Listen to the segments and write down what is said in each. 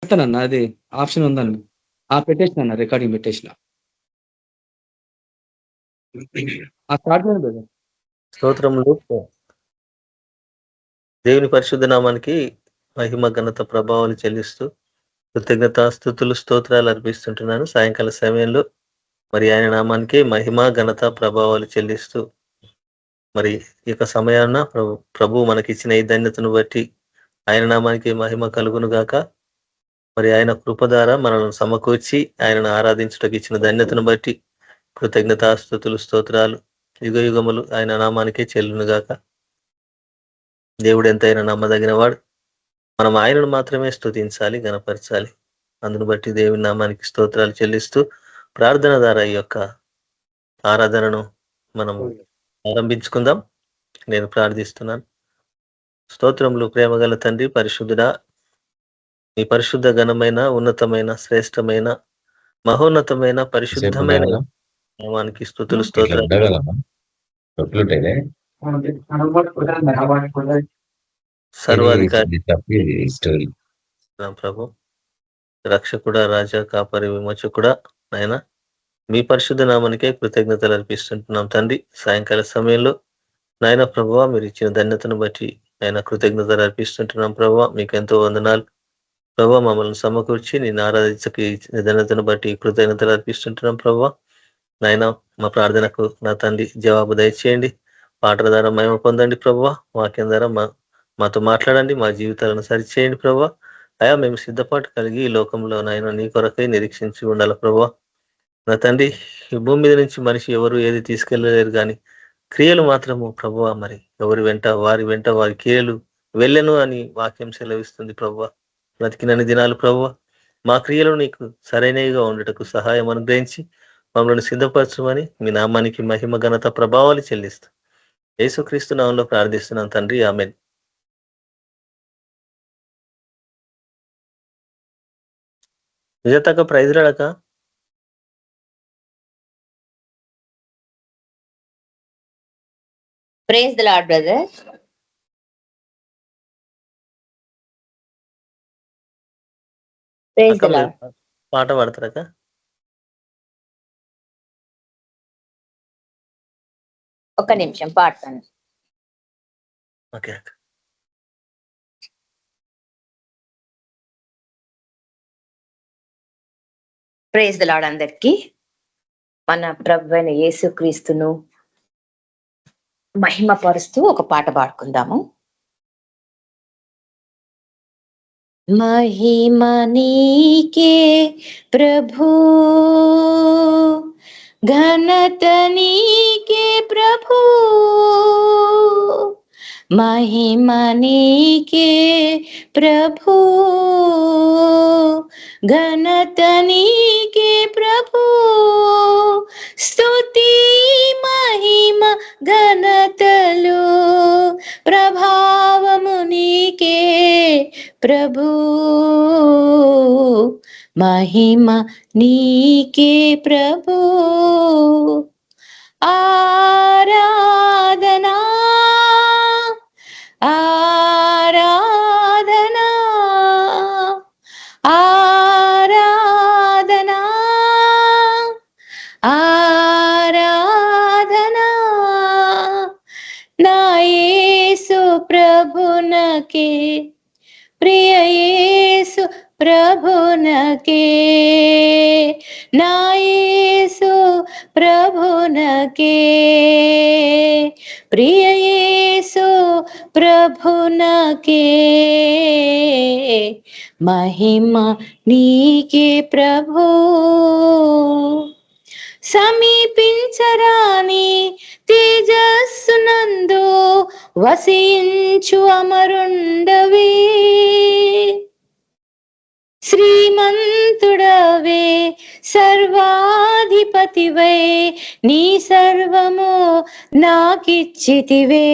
పెడతానన్నా అది ఆప్షన్ ఉందన్న. పెట్టేసినా అన్న రికార్డింగ్ పెట్టేసిన. స్టార్ట్ చేయండి బ్రదర్. స్తోత్రములు. దేవుని పరిశుద్ధ నామానికి మహిమ ఘనత ప్రభావాలు చెల్లిస్తూ కృతజ్ఞత స్తుతులు స్తోత్రాలు అర్పిస్తుంటున్నాను. సాయంకాల సమయంలో మరి ఆయన నామానికి మహిమ ఘనత ప్రభావాలు చెల్లిస్తూ మరి ఈ యొక్క సమయాన్న ప్రభు మనకిచ్చిన ఈ ధన్యతను బట్టి ఆయన నామానికి మహిమ కలుగును గాక. మరి ఆయన కృప ద్వారా మనల్ని సమకూర్చి ఆయనను ఆరాధించుటకు ఇచ్చిన ధన్యతను బట్టి కృతజ్ఞత స్తుతులు స్తోత్రాలు యుగ యుగములు ఆయన నామానికే చెల్లును గాక. దేవుడు ఎంతైనా నమ్మదగిన వాడు. మనం ఆయనను మాత్రమే స్తుతించాలి, గణపరచాలి. అందును బట్టి దేవుని నామానికి స్తోత్రాలు చెల్లిస్తూ ప్రార్థన ద్వారా ఈ యొక్క ఆరాధనను మనం ఆరంభించుకుందాం. నేను ప్రార్థిస్తున్నాను. స్తోత్రములు ప్రేమగల తండ్రి, పరిశుద్ధుడా, మీ పరిశుద్ధ ఘనమైన ఉన్నతమైన శ్రేష్టమైన మహోన్నతమైన పరిశుద్ధమైన నామానికి స్తుతులు స్తోత్రాలు. సర్వాధికారి ప్రభు, రక్షకుడా, రాజా, కాపరి, విమోచకుడా, నాయన మీ పరిశుద్ధ నామానికే కృతజ్ఞతలు అర్పిస్తుంటున్నాం తండ్రి. సాయంకాల సమయంలో నాయన ప్రభువా, మీరు ఇచ్చిన ధన్యతను బట్టి ఆయన కృతజ్ఞతలు అర్పిస్తుంటున్నాం ప్రభువా. మీకు ఎంతో వందనాలు ప్రభువా. మమ్మల్ని సమకూర్చి నేను ఆరాధించకి ధన్యతను బట్టి కృతజ్ఞతలు అర్పిస్తుంటున్నాం ప్రభువా. నాయన మా ప్రార్థనకు నా తండ్రి జవాబు దయచేయండి. పాటల ద్వారా మహిమ పొందండి ప్రభువా. వాక్యం ద్వారా మాతో మాట్లాడండి. మా జీవితాలను సరిచేయండి ప్రభువా. అయా మేము సిద్ధపాటు కలిగి ఈ లోకంలో నాయన నీ కొరకై నిరీక్షించి ఉండాలి ప్రభువా. నా తండ్రి, ఈ భూమి మీద నుంచి మనిషి ఎవరు ఏది తీసుకెళ్ళలేరు కానీ క్రియలు మాత్రము ప్రభువా మరి వారి వెంట వారి క్రియలు వెళ్ళను అని వాక్యం సెలవిస్తుంది ప్రభువా. బ్రతికినన్ని దినాలు ప్రభువా మా క్రియలు నీకు సరైనవిగా ఉండటకు సహాయం అనుగ్రహించి మమ్మల్ని సిద్ధపరచమని మీ నామానికి మహిమ ఘనత ప్రభావాలు చెల్లిస్తూ యేసుక్రీస్తు నామంలో ప్రార్థిస్తున్నాను తండ్రి, ఆమేన్. విజేతక ప్రైజ్ రాడక praise the Lord brother. Praise the Lord. పాట పాడతారక? ఒక్క నిమిషం పాడతాను. ఓకే అక్క. ప్రైజ్ ది లార్డ్ అందరికి. మన ప్రభువైన యేసుక్రీస్తును మహిమ పరుస్తూ ఒక పాట పాడుకుందాము. మహిమ నీకే ప్రభు, ఘనత నీకే ప్రభు, మహిమ నీకే ప్రభు, ఘనత నీకే ప్రభు, స్తుతి మహిమ ఘనతలు ప్రభావము నీకే ప్రభు, మహిమ నీకే ప్రభు, ఆరాధనా ఆరాధనా ఆరాధనా ఆరాధనా నా యేసు ప్రభునకే, ప్రియ యేసు ప్రభునకే, నా యేసు ప్రభునకే, ప్రియ యేసు ప్రభునకే, మహిమ నీకే ప్రభు, సమీపించరాని తేజస్సునందు వసించు అమరుండవే, శ్రీమంతుడవే సర్వాధిపతివై నీ సర్వము నాకిచ్చితివే,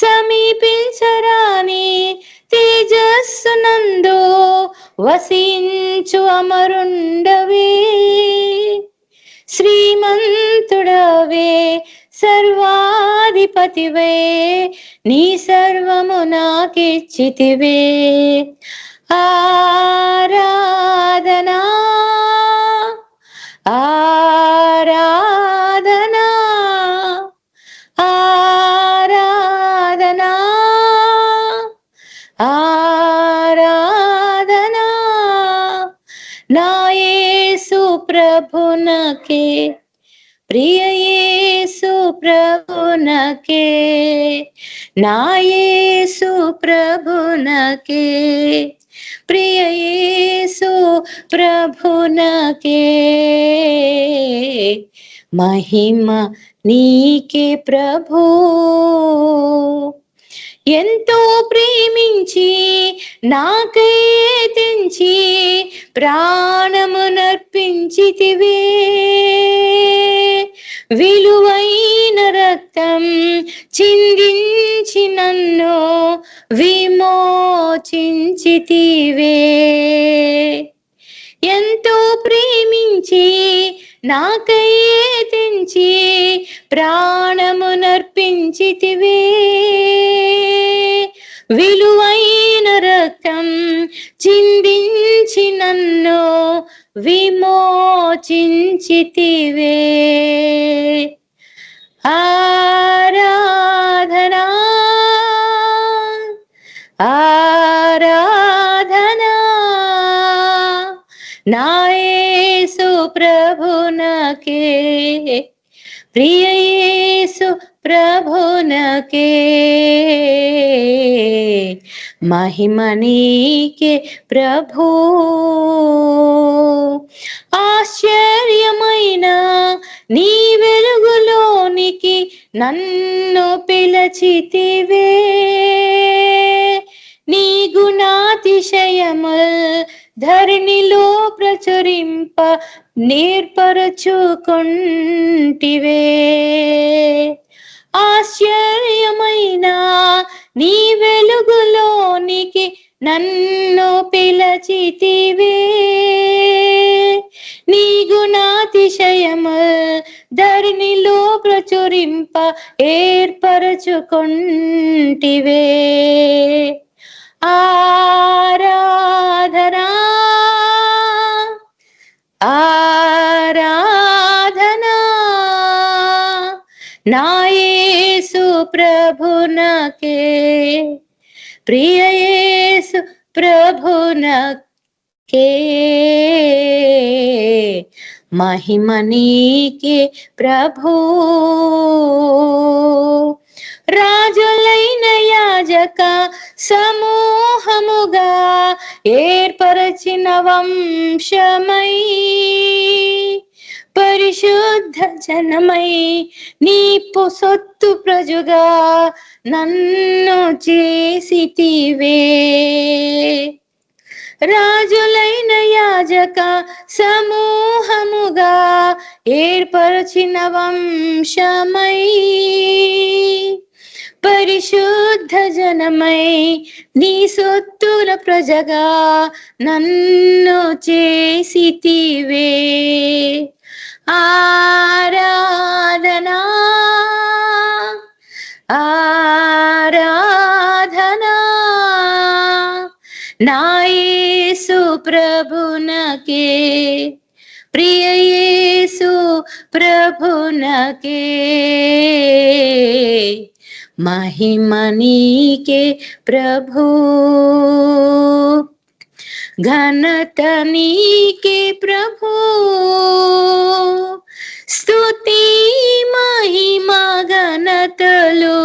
సమీపించరాని తేజస్సునందు వసించు అమరుండవే, శ్రీమంతుడవే సర్వాధిపతివే నీ సర్వము నాకిచ్చితివే, ఆరాధనా ఆరాధనా ఆరాధనా ఆరాధనా నా యేసు ప్రభునకే ప్రియ యేసు ప్రభునకే నా యేసు ప్రభునకే ప్రియ యేసు ప్రభునకే మహిమ నీకే ప్రభు ఎంతో ప్రేమించి నాకై తెంచి ప్రాణమునర్పించితివే విలువైన రక్తం చిందించి నన్ను విమోచించితివే ఎంతో ప్రేమించి నాకై తెంచి ప్రాణమునర్పించితివే విలువైన రక్తం చిందించి నన్ను విమోచించితివే ఆరాధనా ఆరాధనా నా యేసు ప్రభునకే ప్రియ యేసు ప్రభునకే మహిమ నీకే ప్రభు ఆశ్చర్యమైన నీ వెలుగులోనికి నన్ను పిలచితివే నీ గుణాతిశయముల్ ధరణిలో ప్రచురింప నేర్పరచుకొంటివే ఆశ్చర్యమైన నీ వెలుగులోనికి నన్ను పిలచితివే నీ గుణాతిశయముల్ ధరణిలో ప్రచురింప ఏర్పరచుకొంటివే ఆరాధనా ఆరాధనా నా యేసు ప్రభునకే ప్రియ యేసు ప్రభునకే మహిమ నీకే ప్రభు రాజులైన యాజక సమూహముగా ఏర్పరచిన వంశమై పరిశుద్ధ జనమై నీ సొత్తు ప్రజగా నన్ను చేసితివే రాజులైన యాజక సమూహముగా ఏర్పరచిన వంశమై పరిశుద్ధ జనమై నీ సొత్తుల ప్రజగా నన్ను చేసితివే ఆరాధనా ఆరాధనా నా యేసు ప్రభునకే ప్రియ యేసు ప్రభునకే మహిమ నీకే ప్రభు ఘనత నీకే ప్రభు స్తుతి మహిమ ఘనతలు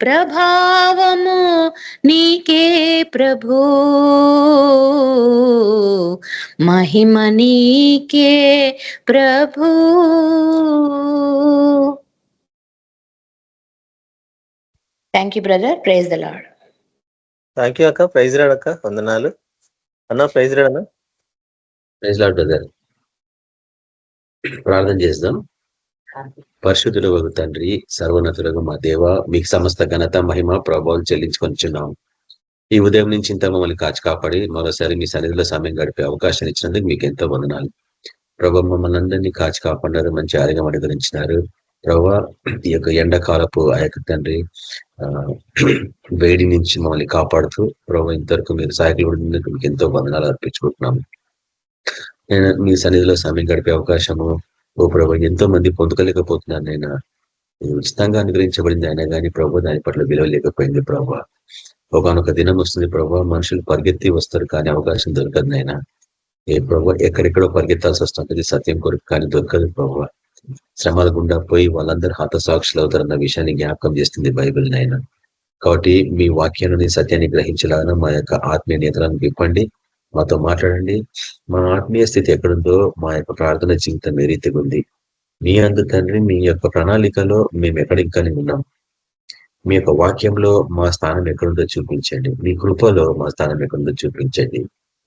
ప్రభావము నీకే ప్రభు మహిమ నీకే ప్రభు thank you brother praise the Lord thank you అక్క ప్రైజ్ రాడ్ అక్క వందనాలు అన్న ప్రైజ్ రాడ్ అన్న ప్రైజ్ లార్డ్ బ్రదర్ ప్రార్థన చేద్దాం పరిశుద్ధుల వగు తండ్రి సర్వోన్నతులకు మా దేవ మీకు సమస్త ఘనత మహిమ ప్రభావం చెల్లించుకొనిచున్నాం ఈ ఉదయం నుంచి ఇంత మమ్మల్ని కాచి కాపాడి మరోసారి మీ సన్నిధిలో సమయం గడిపే అవకాశం ఇచ్చినందుకు మీకు ఎంతో వందనాలు ప్రభు మమ్మల్ని అందరినీ కాచి కాపాడారు మంచి ఆరోగ్యం అనుగ్రహించినారు ప్రభా ఈ యొక్క ఎండాకాలపు ఆ యొక్క తండ్రి ఆ వేడి నుంచి మమ్మల్ని కాపాడుతూ ప్రభా ఇంతవరకు మీరు సహాయకులు ఉన్నందుకు మీకు ఎంతో వందనాలు అర్పించుకుంటున్నాము. నేను మీ సన్నిధిలో సమయం గడిపే అవకాశము ఓ ప్రభా ఎంతో మంది పొందుకోలేకపోతున్నాను. నేను ఉచితంగా అనుగ్రహించబడింది అయినా కానీ ప్రభు దాని పట్ల విలువ లేకపోయింది. ప్రభా ఒకనొక దినం వస్తుంది ప్రభా, మనుషులు పరిగెత్తి వస్తారు కానీ అవకాశం దొరకదు. నాయన ఏ ప్రభా ఎక్కడెక్కడో పరిగెత్తాల్సి వస్తుంటది సత్యం కొరకు, కానీ దొరకదు ప్రభా. శ్రమల గుండా పోయి వాళ్ళందరూ హతసాక్షులు అవుతారన్న విషయాన్ని జ్ఞాపకం చేస్తుంది బైబిల్ నాయన. కాబట్టి మీ వాక్యాన్ని సత్యాన్ని గ్రహించలాగా మా యొక్క ఆత్మీయ నేతలను విప్పండి, మాతో మాట్లాడండి. మా ఆత్మీయ స్థితి ఎక్కడుందో మా యొక్క ప్రార్థన జీవితం ఏ రీతిగా ఉంది, మీ అందు తండ్రి మీ యొక్క ప్రణాళికలో మేము ఎక్కడికని ఉన్నాం, మీ యొక్క వాక్యంలో మా స్థానం ఎక్కడుందో చూపించండి, మీ కృపలో మా స్థానం ఎక్కడుందో చూపించండి.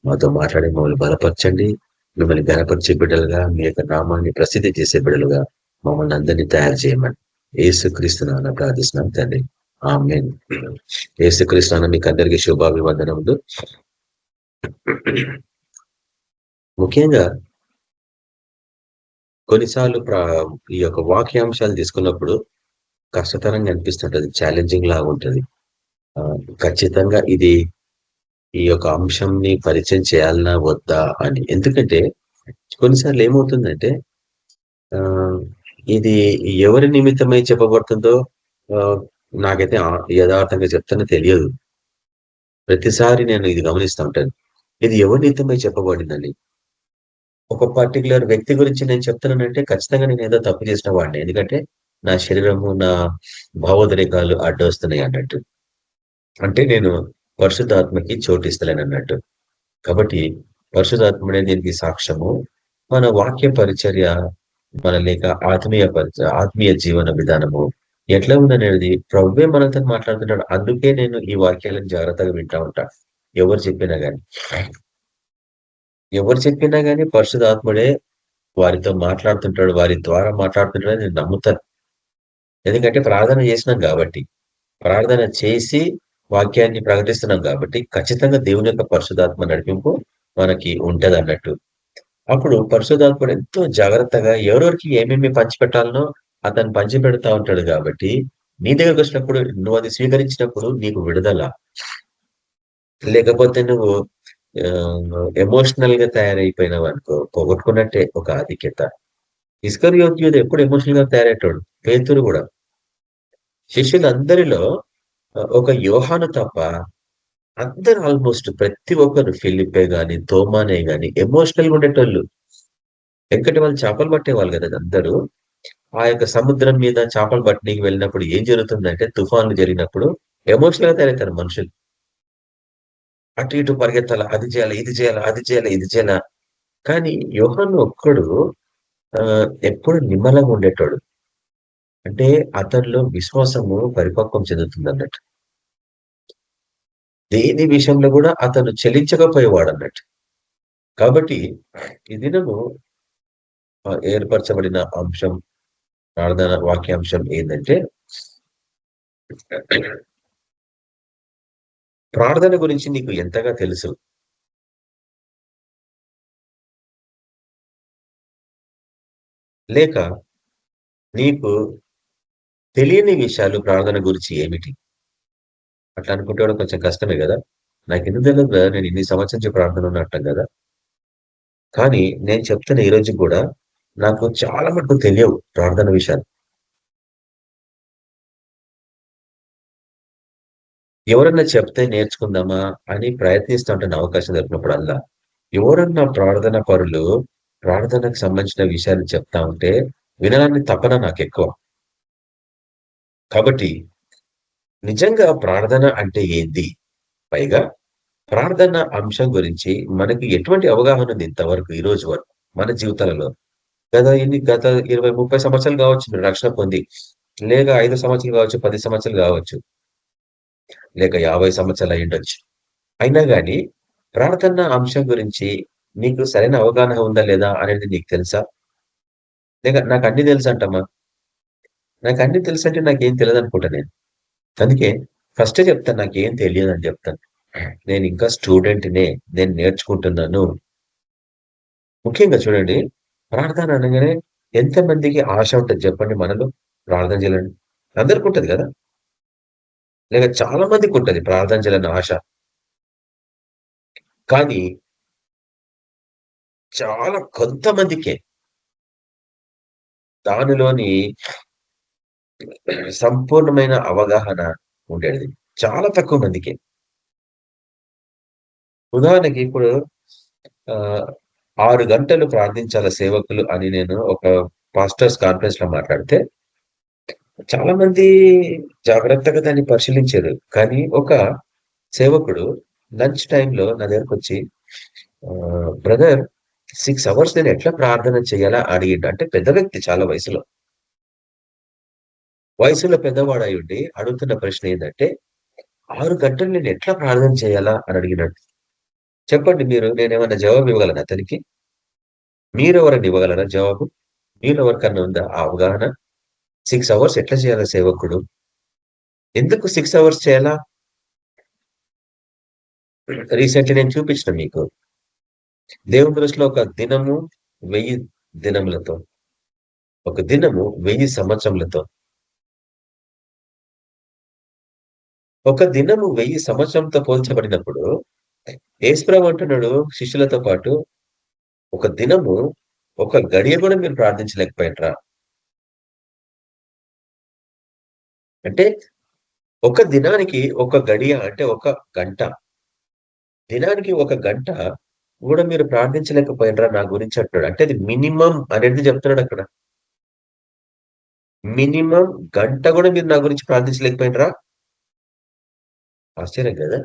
మాతో మాట్లాడి మమ్మల్ని బలపరచండి. మిమ్మల్ని గణపరిచే బిడ్డలుగా, మీ యొక్క నామాన్ని ప్రసిద్ధి చేసే బిడ్డలుగా మమ్మల్ని అందరినీ తయారు చేయమని యేసుక్రీస్తు నామమున ప్రార్థిస్తున్నాం తండ్రి, ఆమేన్. యేసుక్రీస్తు నామమున మీకు అందరికీ శుభాభివందనములు. ముఖ్యంగా కొన్నిసార్లు ఈ యొక్క వాక్యాంశాలు తీసుకున్నప్పుడు కష్టతరంగా అనిపిస్తుంటది, ఛాలెంజింగ్ లాగా ఉంటది. ఖచ్చితంగా ఇది ఈ యొక్క అంశంని పరిచయం చేయాలన్నా వద్దా అని. ఎందుకంటే కొన్నిసార్లు ఏమవుతుందంటే ఇది ఎవరి నిమిత్తమై చెప్పబడుతుందో నాకైతే యథార్థంగా చెప్తానో తెలియదు. ప్రతిసారి నేను ఇది గమనిస్తూ ఉంటాను, ఇది ఎవరి నిమిత్తమై చెప్పబడిందని. ఒక పర్టికులర్ వ్యక్తి గురించి నేను చెప్తున్నానంటే ఖచ్చితంగా నేను ఏదో తప్పు చేసిన వాడిని, ఎందుకంటే నా శరీరము నా భావోద్రేకాలు అడ్డొస్తున్నాయి అన్నట్టు. అంటే నేను పరిశుద్ధాత్మకి చోటిస్తలేను అన్నట్టు. కాబట్టి పరిశుద్ధాత్ముడే దీనికి సాక్ష్యము. మన వాక్య పరిచర్య, మన లేక ఆత్మీయ జీవన విధానము ఎట్లా ఉందనేది ప్రభువే మనతో మాట్లాడుతున్నాడు. అందుకే నేను ఈ వాక్యాలను జాగ్రత్తగా వింటా ఉంటా. ఎవరు చెప్పినా గానీ పరిశుద్ధాత్ముడే వారితో మాట్లాడుతుంటాడు, వారి ద్వారా మాట్లాడుతుంటాడు నేను నమ్ముతాను. ఎందుకంటే ప్రార్థన చేసినాం కాబట్టి, ప్రార్థన చేసి వాక్యాన్ని ప్రకటిస్తున్నాం కాబట్టి ఖచ్చితంగా దేవుని యొక్క పరిశుద్ధాత్మ నడిపింపు మనకి ఉంటది అన్నట్టు. అప్పుడు పరిశుద్ధాత్ముడు ఎంతో జాగ్రత్తగా ఎవరెవరికి ఏమేమి పంచిపెట్టాలనో అతను పంచిపెడతా ఉంటాడు. కాబట్టి నీ దగ్గరకు వచ్చినప్పుడు నువ్వు అది స్వీకరించినప్పుడు నీకు విడుదల, లేకపోతే నువ్వు ఎమోషనల్ గా తయారైపోయినావు అనుకో, పోగొట్టుకున్నట్టే ఒక ఆధిక్యత. ఇస్కరియోతు ఎప్పుడు ఎమోషనల్ గా తయారయ్యాడు. పేతురు కూడా. శిష్యులందరిలో ఒక యోహాను తప్ప అందరూ ఆల్మోస్ట్ ప్రతి ఒక్కరు, ఫిలిప్పే గాని తోమానే గాని ఎమోషనల్ గా ఉండేటోళ్ళు. ఎందుకంటే వాళ్ళు చేపలు పట్టేవాళ్ళు కదా అందరూ. ఆ యొక్క సముద్రం మీద చేపలు పట్టడానికి వెళ్ళినప్పుడు ఏం జరుగుతుందంటే, తుఫాన్లు జరిగినప్పుడు ఎమోషనల్ గా తయారవుతారు మనుషులు. అటు ఇటు పరిగెత్తాల, అది చేయాలి, ఇది చేయాలా, అది చేయాలా, ఇది చేయాలా. కానీ యోహాను ఒక్కడు ఎప్పుడు నిమ్మలంగా ఉండేటోడు. అంటే అతనిలో విశ్వాసము పరిపక్వం చెందుతుంది అన్నట్టు. దేని విషయంలో కూడా అతను చెల్లించకపోయేవాడు అన్నట్టు. కాబట్టి ఈ దినము ఏర్పరచబడిన అంశం, ప్రార్థన వాక్యాంశం ఏంటంటే, ప్రార్థన గురించి నీకు ఎంతగా తెలుసు? లేక నీకు తెలియని విషయాలు ప్రార్థన గురించి ఏమిటి? అట్లా అనుకుంటే కొంచెం కష్టమే కదా. నాకు ఎందుకు తెలియదు, నేను ఇన్ని సంవత్సరం నుంచి ప్రార్థన ఉన్నట్టాం కదా. కానీ నేను చెప్తున్న ఈ రోజు కూడా నాకు చాలా మటుకు తెలియవు ప్రార్థన విషయాలు. ఎవరన్నా చెప్తే నేర్చుకుందామా అని ప్రయత్నిస్తూ ఉంటాను అవకాశం దొరికినప్పుడల్లా. ఎవరన్నా ప్రార్థన పరులు ప్రార్థనకు సంబంధించిన విషయాలు చెప్తా ఉంటే వినాలని తపన నాకు ఎక్కువ. కాబట్టి నిజంగా ప్రార్థన అంటే ఏంది, పైగా ప్రార్థన అంశం గురించి మనకి ఎటువంటి అవగాహన ఉంది ఇంతవరకు, ఈ రోజు వరకు మన జీవితాలలో? గత 20-30 సంవత్సరాలు కావచ్చు మీరు రక్షణ పొంది, లేక 5 సంవత్సరాలు కావచ్చు, 10 సంవత్సరాలు కావచ్చు, లేక 50 సంవత్సరాలు అయి ఉండొచ్చు. అయినా కానీ ప్రార్థన అంశం గురించి నీకు సరైన అవగాహన ఉందా లేదా అనేది నీకు తెలుసా? లేక నాకు అన్ని తెలుసు అంటమ్మా. నాకు అన్ని తెలుసు అంటే నాకేం తెలియదు అనుకుంటా నేను. అందుకే ఫస్టే చెప్తాను, నాకేం తెలియదు అని చెప్తాను. నేను ఇంకా స్టూడెంట్నే, నేను నేర్చుకుంటున్నాను. ముఖ్యంగా చూడండి, ప్రార్థన అనగానే ఎంతమందికి ఆశ ఉంటుంది చెప్పండి మనలో? ప్రార్థన చేయాలని అందరికి ఉంటది కదా, లేక చాలా మందికి ఉంటది ప్రార్థన చేయాలన్న ఆశ. కానీ చాలా కొంతమందికే దానిలోని సంపూర్ణమైన అవగాహన ఉండేది. చాలా తక్కువ మందికి. ఉదాహరణకి ఇప్పుడు 6 గంటలు ప్రార్థించాల సేవకులు అని నేను ఒక పాస్టర్స్ కాన్ఫరెన్స్ లో మాట్లాడితే చాలా మంది జాగ్రత్తగా దాన్ని పరిశీలించారు. కానీ ఒక సేవకుడు లంచ్ టైంలో నా దగ్గరకు వచ్చి బ్రదర్ 6 అవర్స్ నేను ఎట్లా ప్రార్థన చేయాలా అడిగిండు. అంటే పెద్ద వ్యక్తి, చాలా వయసులో పెద్దవాడు అయి ఉండి అడుగుతున్న ప్రశ్న ఏంటంటే 6 గంటలు నేను ఎట్లా ప్రార్థన చేయాలా అని అడిగినట్టు. చెప్పండి మీరు, నేనేమన్నా జవాబు ఇవ్వగలను అతనికి? మీరెవరైనా ఇవ్వగలరా జవాబు? మీలో ఎవరికన్నా ఉందా ఆ అవగాహన? 6 అవర్స్ ఎట్లా చేయాలా సేవకుడు? ఎందుకు 6 అవర్స్ చేయాలా? రీసెంట్లీ నేను చూపించిన మీకు. దేవుని దృష్టిలో ఒక దినము 1000 దినములతో, ఒక దినము 1000 సంవత్సరములతో. ఒక దినము 1000 సంవత్సరంతో పోల్చబడినప్పుడు యేసుప్రభు అంటున్నాడు శిష్యులతో పాటు, ఒక దినము ఒక గడియ కూడా మీరు ప్రార్థించలేకపోయినరా? అంటే ఒక దినానికి ఒక గడియ అంటే ఒక గంట. దినానికి ఒక గంట కూడా మీరు ప్రార్థించలేకపోయినరా నా గురించి అంటున్నాడు. అంటే అది మినిమం అనేది చెప్తున్నాడు అక్కడ. మినిమం గంట కూడా మీరు నా గురించి ప్రార్థించలేకపోయినరా? ఆశ్చర్యం కదా.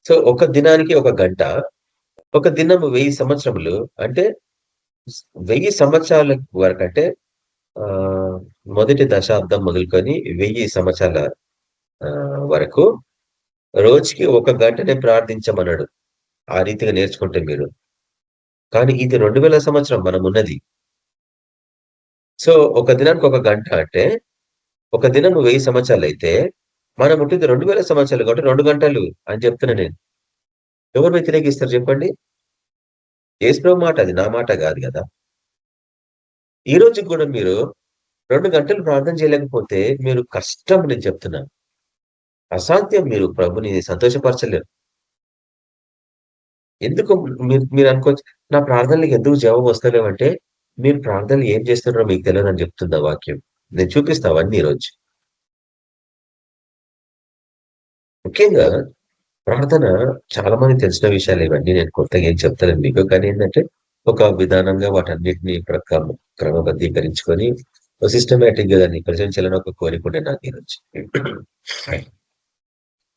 సో ఒక దినానికి ఒక గంట, ఒక దినం 1000 సంవత్సరములు. అంటే 1000 సంవత్సరాల వరకు, అంటే మొదటి దశాబ్దం మొదలుకొని 1000 సంవత్సరాల వరకు రోజుకి ఒక గంటనే ప్రార్థించమన్నాడు. ఆ రీతిగా నేర్చుకుంటే మీరు. కానీ ఇది 2000 సంవత్సరం మనం ఉన్నది. సో ఒక దినానికి ఒక గంట అంటే ఒక దినం 1000 సంవత్సరాలు అయితే మనం ఉంటుంది 2000 సంవత్సరాలు కాబట్టి 2 గంటలు అని చెప్తున్నా నేను. ఎవరు వ్యతిరేకిస్తారు చెప్పండి? యేసుప్రభు మాట అది, నా మాట కాదు కదా. ఈ రోజు కూడా మీరు 2 గంటలు ప్రార్థన చేయలేకపోతే మీరు కష్టం, నేను చెప్తున్నాను. అసాధ్యం, మీరు ప్రభుని సంతోషపరచలేరు. ఎందుకు మీరు అనుకోవచ్చు, నా ప్రార్థనలకు ఎందుకు జవాబు వస్తలేవంటే మీరు ప్రార్థనలు ఏం చేస్తున్నారో మీకు తెలియదు అని చెప్తుందా వాక్యం. నేను చూపిస్తా అవన్నీ ఈరోజు. ముఖ్యంగా ప్రార్థన చాలా మంది తెలిసిన విషయాలు ఇవన్నీ, నేను కొత్తగా ఏం చెప్తాను మీకు. కానీ ఏంటంటే ఒక విధానంగా వాటన్నిటిని క్రమబద్ధీకరించుకొని సిస్టమేటిక్ గా దాన్ని ప్రజెంట్ చేయాలని ఒక కోరిక ఉండే నాకు ఈరోజు.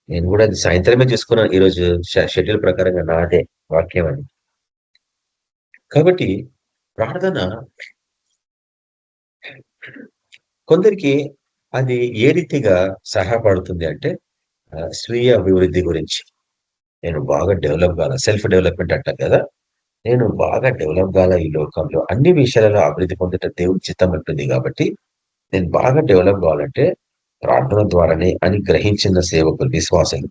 నేను కూడా అది సాయంత్రమే చూసుకున్నాను ఈరోజు షెడ్యూల్ ప్రకారంగా నాదే వాక్యం అని. కాబట్టి ప్రార్థన కొందరికి అది ఏ రీతిగా సహాయపడుతుంది అంటే స్వీయ అభివృద్ధి గురించి. నేను బాగా డెవలప్ కావాలా, సెల్ఫ్ డెవలప్మెంట్ అంటారు కదా. నేను బాగా డెవలప్ కావాలా ఈ లోకంలో, అన్ని విషయాలలో అభివృద్ధి పొందట దేవుడి చిత్తం ఉంటుంది. కాబట్టి నేను బాగా డెవలప్ కావాలంటే ప్రార్థన ద్వారానే అని గ్రహించిన సేవకులు, విశ్వాసులు.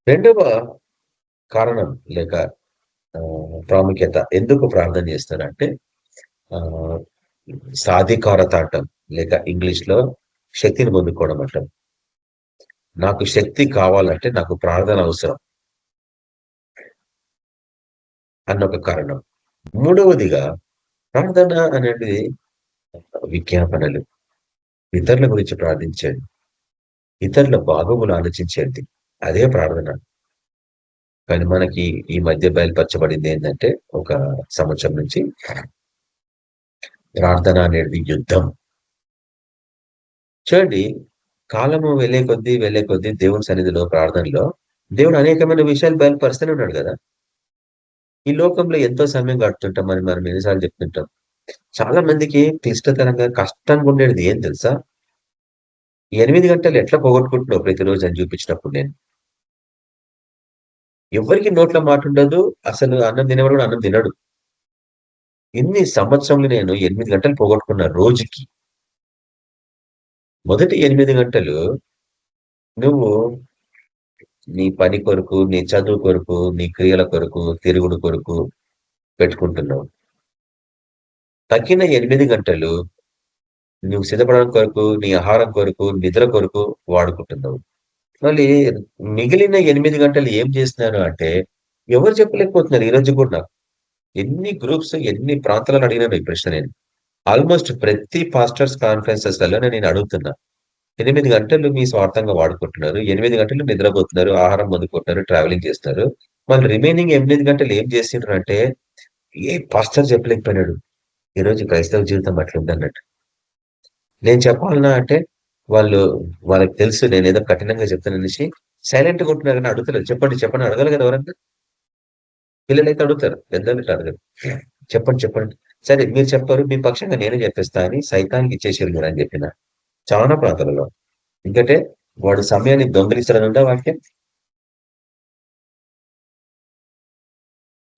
రెండవ కారణం లేక ప్రాముఖ్యత ఎందుకు ప్రార్థన చేస్తారంటే సాధికారత అంటాం, లేక ఇంగ్లీష్ లో శక్తిని పొందుకోవడం అంటాం. నాకు శక్తి కావాలంటే నాకు ప్రార్థన అవసరం అన్న ఒక కారణం. మూడవదిగా ప్రార్థన అనేది విజ్ఞాపనలు, ఇతరుల గురించి ప్రార్థించేది, ఇతరుల బాగోగులు ఆలోచించేది, అదే ప్రార్థన. కానీ మనకి ఈ మధ్య బయలుపరచబడింది ఏంటంటే ఒక సంవత్సరం నుంచి ప్రార్థన అనేది యుద్ధం. చూడండి, కాలము వెళ్ళే కొద్దీ దేవుని సన్నిధిలో ప్రార్థనలో దేవుడు అనేకమైన విషయాలు బయలుపరుస్తూనే ఉన్నాడు కదా. ఈ లోకంలో ఎంతో సమయం గడుపుతుంటాం మనం ఎన్నిసార్లు చెప్తుంటాం. చాలా మందికి క్లిష్టతరంగా కష్టంగా ఉండేది ఏం తెలుసా? 8 గంటలు ఎట్లా పోగొట్టుకుంటున్నావు ప్రతిరోజు అని చూపించినప్పుడు నేను, ఎవరికి నోట్లో మాట ఉండదు, అసలు అన్నం తినేవాడు కూడా అన్నం తినడు. ఇన్ని సంవత్సరంలో నేను 8 గంటలు పోగొట్టుకున్నా రోజుకి. మొదటి 8 గంటలు నువ్వు నీ పని కొరకు, నీ చదువు కొరకు, నీ క్రియల కొరకు, తిరుగుడు కొరకు పెట్టుకుంటున్నావు. తగ్గిన 8 గంటలు నువ్వు సిద్ధపడడం కొరకు, నీ ఆహారం కొరకు, నిద్ర కొరకు వాడుకుంటున్నావు. మళ్ళీ మిగిలిన 8 గంటలు ఏం చేస్తున్నారు అంటే, ఎవరు చెప్పలేకపోతున్నారు ఈ రోజు కూడా నాకు. ఎన్ని గ్రూప్స్, ఎన్ని ప్రాంతాలను అడిగినాను ఈ ప్రశ్న నేను. ఆల్మోస్ట్ ప్రతి పాస్టర్స్ కాన్ఫరెన్సెస్‌లలో నేను అడుగుతున్నా. 8 గంటలు మీ స్వార్థంగా వాడుకుంటున్నారు. 8 గంటలు నిద్రపోతున్నారు, ఆహారం పొందుకుంటున్నారు, ట్రావెలింగ్ చేస్తున్నారు. మళ్ళీ రిమైనింగ్ 8 గంటలు ఏం చేసిండ్రు అంటే, ఏ పాస్టర్ చెప్పలేకపోయినాడు. ఈరోజు క్రైస్తవ జీవితం అట్లుందన్నట్టు. నేను చెప్పాలనా అంటే వాళ్ళకి తెలుసు నేనేదో కఠినంగా చెప్తాననేసి సైలెంట్‌గా ఉంటున్నారు గానీ అడుగుతలేదు. చెప్పండి, చెప్పండి అడగాలి కదా ఎవరన్నా. పిల్లలైతే అడుగుతారు. పెద్దోళ్ళు ఇట్లా అడగరు. చెప్పండి, చెప్పండి. సరే మీరు చెప్పారు. మీ పక్షంగా నేనే చెప్పేస్తా అని సైతానికి ఇచ్చేసిర్రు మీరు అని చెప్పిన. చాలా ప్రాంతాలలో. ఎందుకంటే వాడు సమయాన్ని దొంగిలిస్తాడనుందా వాక్యం.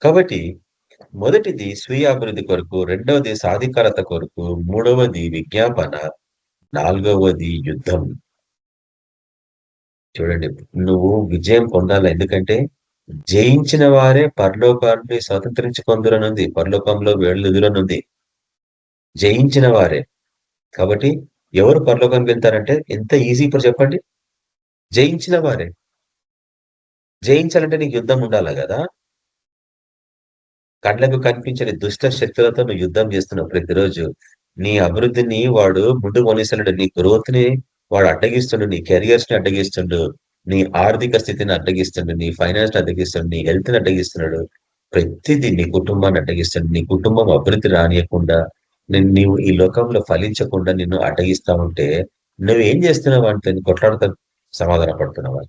కాబట్టి మొదటిది స్వీయ అభివృద్ధి కొరకు, రెండవది సాధికారత కొరకు, మూడవది విజ్ఞాపన, నాలుగవది యుద్ధం. చూడండి, నువ్వు విజయం పొందాలి. ఎందుకంటే జయించిన వారే పరలోకాన్ని స్వతంత్రించుకొందురనుంది. పరలోకంలో వెళ్లుదురనుంది. జయించిన వారే. కాబట్టి ఎవరు పరలోకానికి వెళ్తారంటే ఎంత ఈజీ ఇప్పుడు చెప్పండి. జయించిన వారే. జయించాలంటే నీకు యుద్ధం ఉండాలి కదా. కళ్ళకు కనిపించని దుష్ట శక్తులతో నువ్వు యుద్ధం చేస్తున్నావు ప్రతిరోజు. నీ అభివృద్ధిని వాడు ముందు కొనిస్తున్నాడు. నీ గ్రోత్ ని వాడు అడ్డగిస్తుండు. నీ కెరియర్స్ ని అడ్డగిస్తుండు. నీ ఆర్థిక స్థితిని అడ్డగిస్తుండు. నీ ఫైనాన్స్ ని అడ్డగిస్తుండు. నీ హెల్త్ ని అడ్డగిస్తున్నాడు. ప్రతిదీ నీ కుటుంబాన్ని అడ్డగిస్తుండు. నీ కుటుంబం అభివృద్ధి రానియకుండా, నీవు ఈ లోకంలో ఫలించకుండా నిన్ను అడ్డగిస్తా ఉంటే నువ్వేం చేస్తున్నావు అంటే కొట్లాడుతా సమాధాన పడుతున్నావా?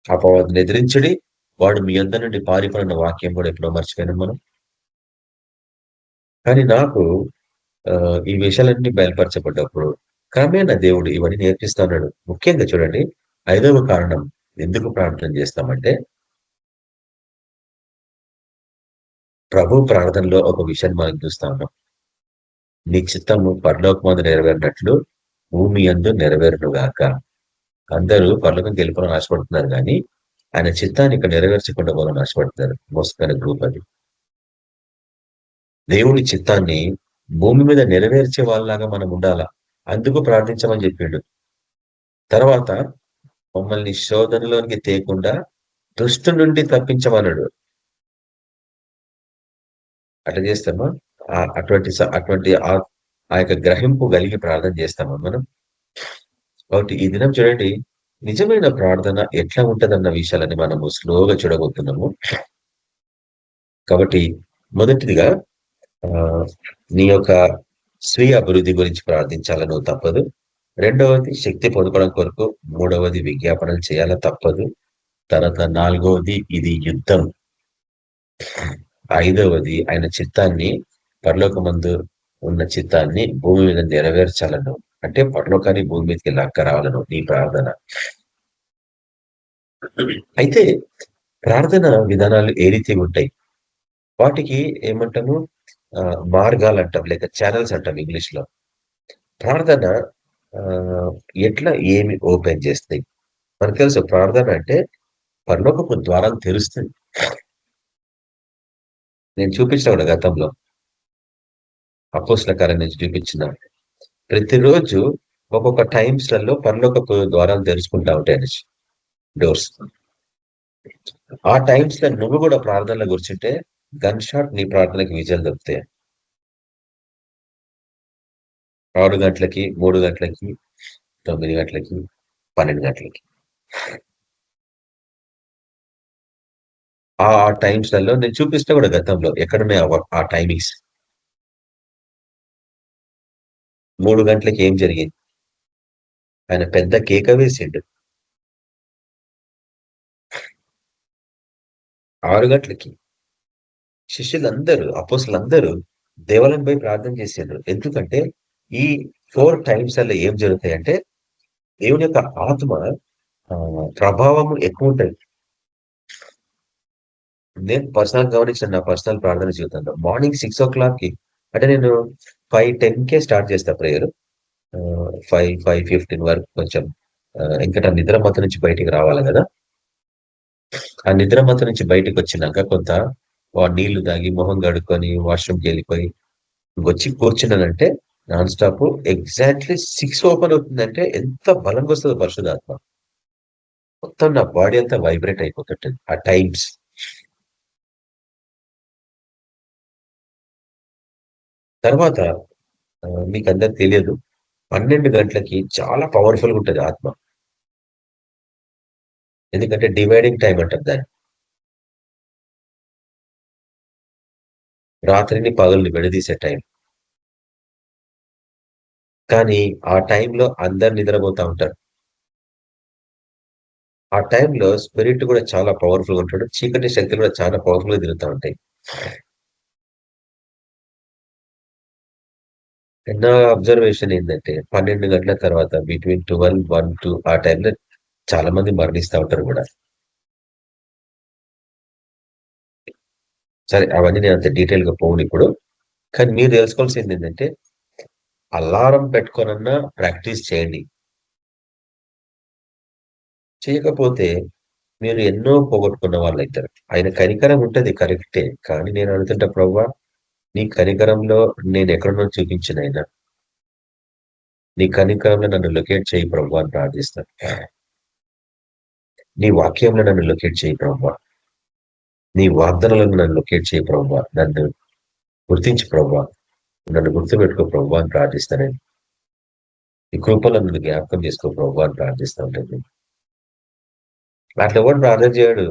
అపవాదిని ఎదిరించుడి, వాడు మీ యొద్ద నుండి పారిపోయిన వాక్యం కూడా ఎప్పుడో మర్చిపోయినాం మనం. కానీ నాకు ఈ విషయాలన్నీ బయలుపరచబడ్డప్పుడు క్రమేణా దేవుడు ఇవన్నీ నేర్పిస్తా ఉన్నాడు. ముఖ్యంగా చూడండి, 5వ కారణం ఎందుకు ప్రార్థన చేస్తామంటే, ప్రభు ప్రార్థనలో ఒక విషయాన్ని మనం చూస్తా ఉన్నాం. నీ చిత్తము పరలోకమందు నెరవేరినట్లు భూమి యందు నెరవేరునుగాక. అందరూ పరలోకం గెలుపులను ఆశపడుతున్నారు కానీ ఆయన చిత్తాన్ని ఇక్కడ నెరవేర్చకుండా పోవాలని ఆశపడుతున్నారు. మోసమైన గ్రూప్ అది. దేవుని చిత్తాన్ని భూమి మీద నెరవేర్చే వాళ్ళలాగా మనం ఉండాలా. అందుకు ప్రార్థించమని చెప్పిండు. తర్వాత మమ్మల్ని శోధనలోనికి తేకుండా దుష్టు నుండి తప్పించమన్నాడు. అట్లా చేస్తామా? అటువంటి ఆ యొక్క గ్రహింపు కలిగి ప్రార్థన చేస్తామా మనం? కాబట్టి ఈ దినం చూడండి, నిజమైన ప్రార్థన ఎట్లా ఉంటదన్న విషయాలని మనము స్లోగా చూడబోతున్నాము. కాబట్టి మొదటిదిగా నీ యొక్క స్వీయ అభివృద్ధి గురించి ప్రార్థించాలను తప్పదు. రెండవది శక్తి పొందుకోవడం కొరకు, మూడవది విజ్ఞాపనలు చేయాల తప్పదు. తర్వాత నాలుగవది ఇది యుద్ధం. ఐదవది ఆయన చిత్తాన్ని, పరలోకమందు ఉన్న చిత్తాన్ని భూమి మీద నెరవేర్చాలను. అంటే పరలోకాన్ని భూమి మీదకి లాక్క రావాలను నీ ప్రార్థన. అయితే ప్రార్థన విధానాలు ఏ రీతి ఉంటాయి? వాటికి ఏమంటాము? మార్గాలు అంటాం, లేక ఛానల్స్ అంటాం ఇంగ్లీష్ లో. ప్రార్థన ఎట్లా ఏమి ఓపెన్ చేస్తాయి? మనకు తెలుసు ప్రార్థన అంటే పరలోకపు ద్వారాలు తెరుస్తుంది. నేను చూపించిన కూడా గతంలో అపోస్తల కార్యం నుంచి చూపించిన, ప్రతిరోజు ఒక్కొక్క టైమ్స్లలో పరలోకపు ద్వారాలు తెరుచుకుంటా ఉంటాయి డోర్స్. ఆ టైమ్స్ లో నువ్వు కూడా ప్రార్థనలో కూర్చుంటే గన్ షాట్ నీ ప్రార్థనకి విజయాలు దొరుకుతాయి. 6 గంటలకి, 3 గంటలకి, 9 గంటలకి, 12 గంటలకి. ఆ టైమ్స్లలో నేను చూపిస్తా కూడా గతంలో ఎక్కడున్నాయి ఆ టైమింగ్స్. 3 గంటలకి ఏం జరిగింది? ఆయన పెద్ద కేక వేసిండు. 6 గంటలకి శిష్యులందరూ, అపోస్తులందరూ దేవాలయం పోయి ప్రార్థన చేసిండ్రు. ఎందుకంటే ఈ 4 టైమ్స్ అలా ఏం జరుగుతాయి అంటే దేవుని యొక్క ఆత్మ ప్రభావం ఎక్కువ ఉంటుంది. నేను పర్సనల్ గమనించిన నా పర్సనల్ ప్రార్థన జీవితంలో మార్నింగ్ 6 o'clock అంటే నేను 5:10 స్టార్ట్ చేస్తా ప్రేయర్. 5:15 వరకు కొంచెం ఇంకా నిద్రమత్తు నుంచి బయటికి రావాలి కదా. ఆ నిద్రమత్తు నుంచి బయటకు వచ్చినాక కొంత నీళ్లు తాగి మొహం కడుక్కొని వాష్రూమ్కి వెళ్ళిపోయి వచ్చి కూర్చున్నానంటే నాన్ స్టాప్ ఎగ్జాక్ట్లీ 6 ఓపెన్ అవుతుందంటే ఎంత బలంగా వస్తుందో పరిశుధాత్మ. మొత్తం నా బాడీ అంతా వైబ్రేట్ అయిపోతుంటుంది ఆ టైమ్స్. తర్వాత మీకు అందరికి తెలియదు, 12 గంటలకి చాలా పవర్ఫుల్గా ఉంటుంది ఆత్మ. ఎందుకంటే డివైడింగ్ టైం అంటారు దాన్ని. రాత్రిని పగల్ని విడదీసే టైం. కానీ ఆ టైంలో అందరు నిద్రపోతా ఉంటారు. ఆ టైంలో స్పిరిట్ కూడా చాలా పవర్ఫుల్ గా ఉంటాడు. చీకటి శక్తులు కూడా చాలా పవర్ఫుల్ గా తిరుగుతూ ఉంటాయి. నా అబ్జర్వేషన్ ఏంటంటే 12 గంటల తర్వాత బిట్వీన్ 12, 1, 2 ఆ టైంలో చాలా మంది మరణిస్తూ ఉంటారు కూడా. సరే, అవన్నీ నేను అంత డీటెయిల్ గా పోను ఇప్పుడు. కానీ మీరు తెలుసుకోవాల్సింది ఏంటంటే అలారం పెట్టుకోనన్నా ప్రాక్టీస్ చేయండి. చేయకపోతే మీరు ఎన్నో పోగొట్టుకున్న వాళ్ళు అవుతారు. ఆయన కనికరం ఉంటది కరెక్టే. కానీ నేను అడుగుతుంటా, ప్రభువా నీ కనికరంలో నేను ఎక్కడున్నా చూపించిన ఆయన, నీ కనికరంలో నన్ను లొకేట్ చేయి ప్రభువా అని ప్రార్థిస్తాను. నీ వాక్యంలో నన్ను లొకేట్ చేయి ప్రభువా, నీ వాగ్దానాలను నన్ను లొకేట్ చేయి ప్రభువా, నన్ను గుర్తించి ప్రభువా, నన్ను గుర్తుపెట్టుకో ప్రభువా అని ప్రార్థిస్తాను. ఈ కృపలో నన్ను జ్ఞాపకం చేసుకో ప్రభువా అని ప్రార్థిస్తూ ఉంటాను. అట్లా ఎవరు ప్రార్థన చేయడు.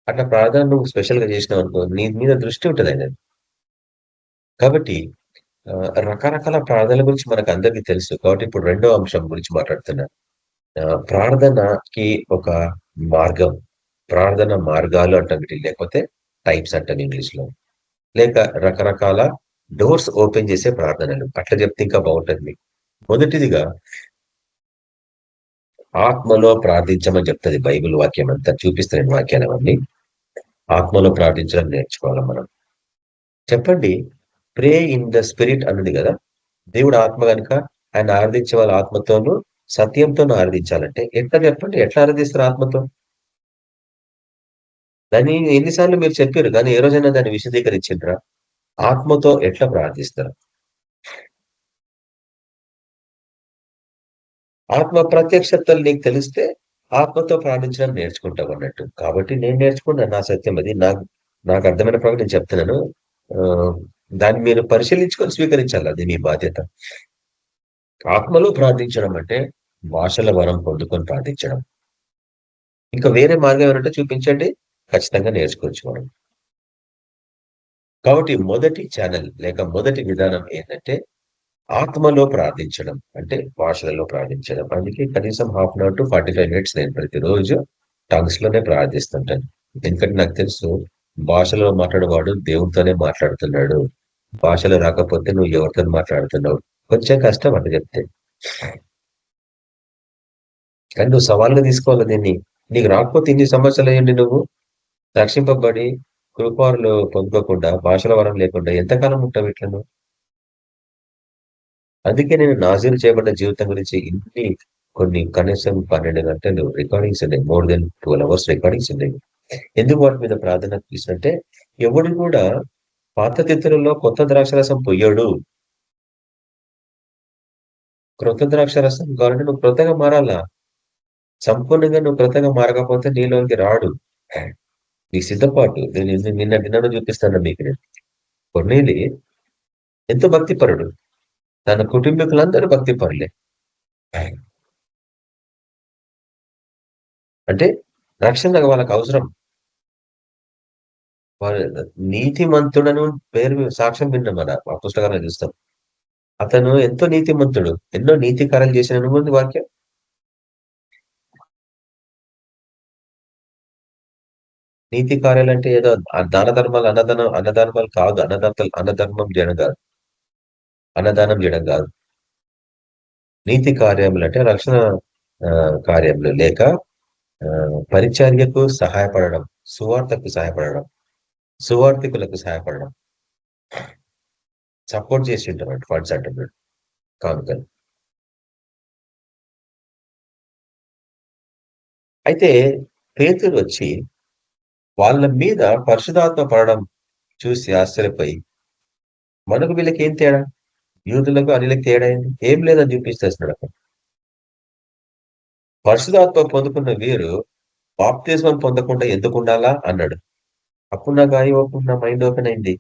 అట్లా ప్రార్థన నువ్వు స్పెషల్ గా చేసినావు అనుకో, నీ మీద దృష్టి ఉంటుంది ఆయన. కాబట్టి రకరకాల ప్రార్థనల గురించి మనకు అందరికీ తెలుసు. కాబట్టి ఇప్పుడు రెండో అంశం గురించి మాట్లాడుతున్నా. ప్రార్థనకి ఒక మార్గం, ప్రార్థన మార్గాలు అంటాం వీటి, లేకపోతే టైప్స్ అంటాం ఇంగ్లీష్ లో, లేక రకరకాల డోర్స్ ఓపెన్ చేసే ప్రార్థనలు. అట్లా చెప్తే ఇంకా బాగుంటుంది మీకు. మొదటిదిగా ఆత్మలో ప్రార్థించమని చెప్తుంది బైబిల్ వాక్యం అంతా. చూపిస్తాను వాక్యాలు అవన్నీ. ఆత్మలో ప్రార్థించడం నేర్చుకోవాలి మనం. చెప్పండి, ప్రే ఇన్ ద స్పిరిట్ అన్నది కదా. దేవుడు ఆత్మ కనుక ఆయన ఆరాధించే వాళ్ళ ఆత్మతోనూ సత్యంతోనూ ఆరాధించాలంటే ఎట్లా చెప్పండి, ఎట్లా ఆరాధిస్తారు ఆత్మతో? దాన్ని ఎన్నిసార్లు మీరు చెప్పారు, కానీ ఏ రోజైనా దాన్ని విశదీకరించిండ్రా? ఆత్మతో ఎట్లా ప్రార్థిస్తారు? ఆత్మ ప్రత్యక్షతలు నీకు తెలిస్తే ఆత్మతో ప్రార్థించడం నేర్చుకుంటావు అన్నట్టు. కాబట్టి నేను నేర్చుకున్నా, నా సత్యం అది. నాకు అర్థమైన ప్రకారం నేను చెప్తున్నాను. దాన్ని మీరు పరిశీలించుకొని స్వీకరించాలి, అది మీ బాధ్యత. ఆత్మలో ప్రార్థించడం అంటే భాషల వరం పొందుకొని ప్రార్థించడం. ఇంకా వేరే మార్గం ఏమంటే చూపించండి, ఖచ్చితంగా నేర్చుకోవచ్చు మనం. కాబట్టి మొదటి ఛానల్ లేక మొదటి విధానం ఏంటంటే ఆత్మలో ప్రార్థించడం, అంటే భాషలలో ప్రార్థించడం. అందుకే కనీసం 1/2 అవర్ to 45 minutes నేను ప్రతిరోజు టంగ్స్ లోనే ప్రార్థిస్తుంటాను. ఎందుకంటే నాకు తెలుసు, భాషలో మాట్లాడేవాడు దేవుడితోనే మాట్లాడుతున్నాడు. భాషలో రాకపోతే నువ్వు ఎవరితో మాట్లాడుతున్నావు. కొంచెం కష్టం అంటే చెప్తే, కానీ నువ్వు సవాల్గా తీసుకోవాలి దీన్ని. నీకు రాకపోతే ఇన్ని సంవత్సరాలు అయ్యండి నువ్వు రక్షింపబడి కృపారులు పొందుకోకుండా, భాషల వరం లేకుండా ఎంతకాలం ఉంటావు ఇట్లా నువ్వు? అందుకే నేను నాజీరు చేయబడ్డ జీవితం గురించి కొన్ని కనీసం 12 గంటలు రికార్డింగ్స్ ఉన్నాయి. మోర్ దెన్ 12 hours రికార్డింగ్స్ ఉన్నాయి. ఎందుకు వాటి మీద ప్రార్థన తీసినట్టే, ఎవడు కూడా పాత తిత్తులలో కొత్త ద్రాక్షరసం పొయ్యడు. క్రొత్త ద్రాక్షరసం కావాలంటే నువ్వు క్రొత్తగా మారాలా. సంపూర్ణంగా నువ్వు క్రొత్తగా మారకపోతే నీలోకి రాడు. నీ సిద్ధపాటు నేను నిన్న దినాన్ని చూపిస్తాను మీకు. నేను కొన్నేలి ఎంతో భక్తిపరుడు, తన కుటుంబీకులందరూ భక్తిపరులే. అంటే రక్షణ వాళ్ళకి అవసరం. నీతిమంతుడను పేరు సాక్ష్యం విన్నాం మన ఆ పుస్తకాలను చూస్తాం. అతను ఎంతో నీతిమంతుడు, ఎన్నో నీతి కార్యాలు చేసిన ఉంది వాక్యం. నీతి కార్యాలు అంటే ఏదో దాన ధర్మాలు, అన్నధర్మాలు కాదు. అన్నధర్మం చేయడం కాదు, అన్నదానం చేయడం కాదు. నీతి కార్యములు అంటే రక్షణ కార్యములు, లేక పరిచర్యకు సహాయపడడం, సువార్తకు సహాయపడడం, సువార్థికులకు సహాయపడడం, సపోర్ట్ చేసి ఉంటారు ఫండ్స్ అంటున్నాడు కానుకలు. అయితే పేతురు వచ్చి వాళ్ళ మీద పరిశుధాత్మ పడడం చూసి ఆశ్చర్యపోయి మనకు వీళ్ళకి ఏం తేడా, యూదులకు అనిలకు తేడా ఏంది, ఏం లేదని చూపిస్తున్నాడు అక్కడ. పరిశుధాత్మ పొందుకున్న వీరు బాప్తిస్మం పొందకుండా ఎందుకు ఉండాలా అన్నాడు. అప్పుడు నాకు నా మైండ్ ఓపెన్ అయింది.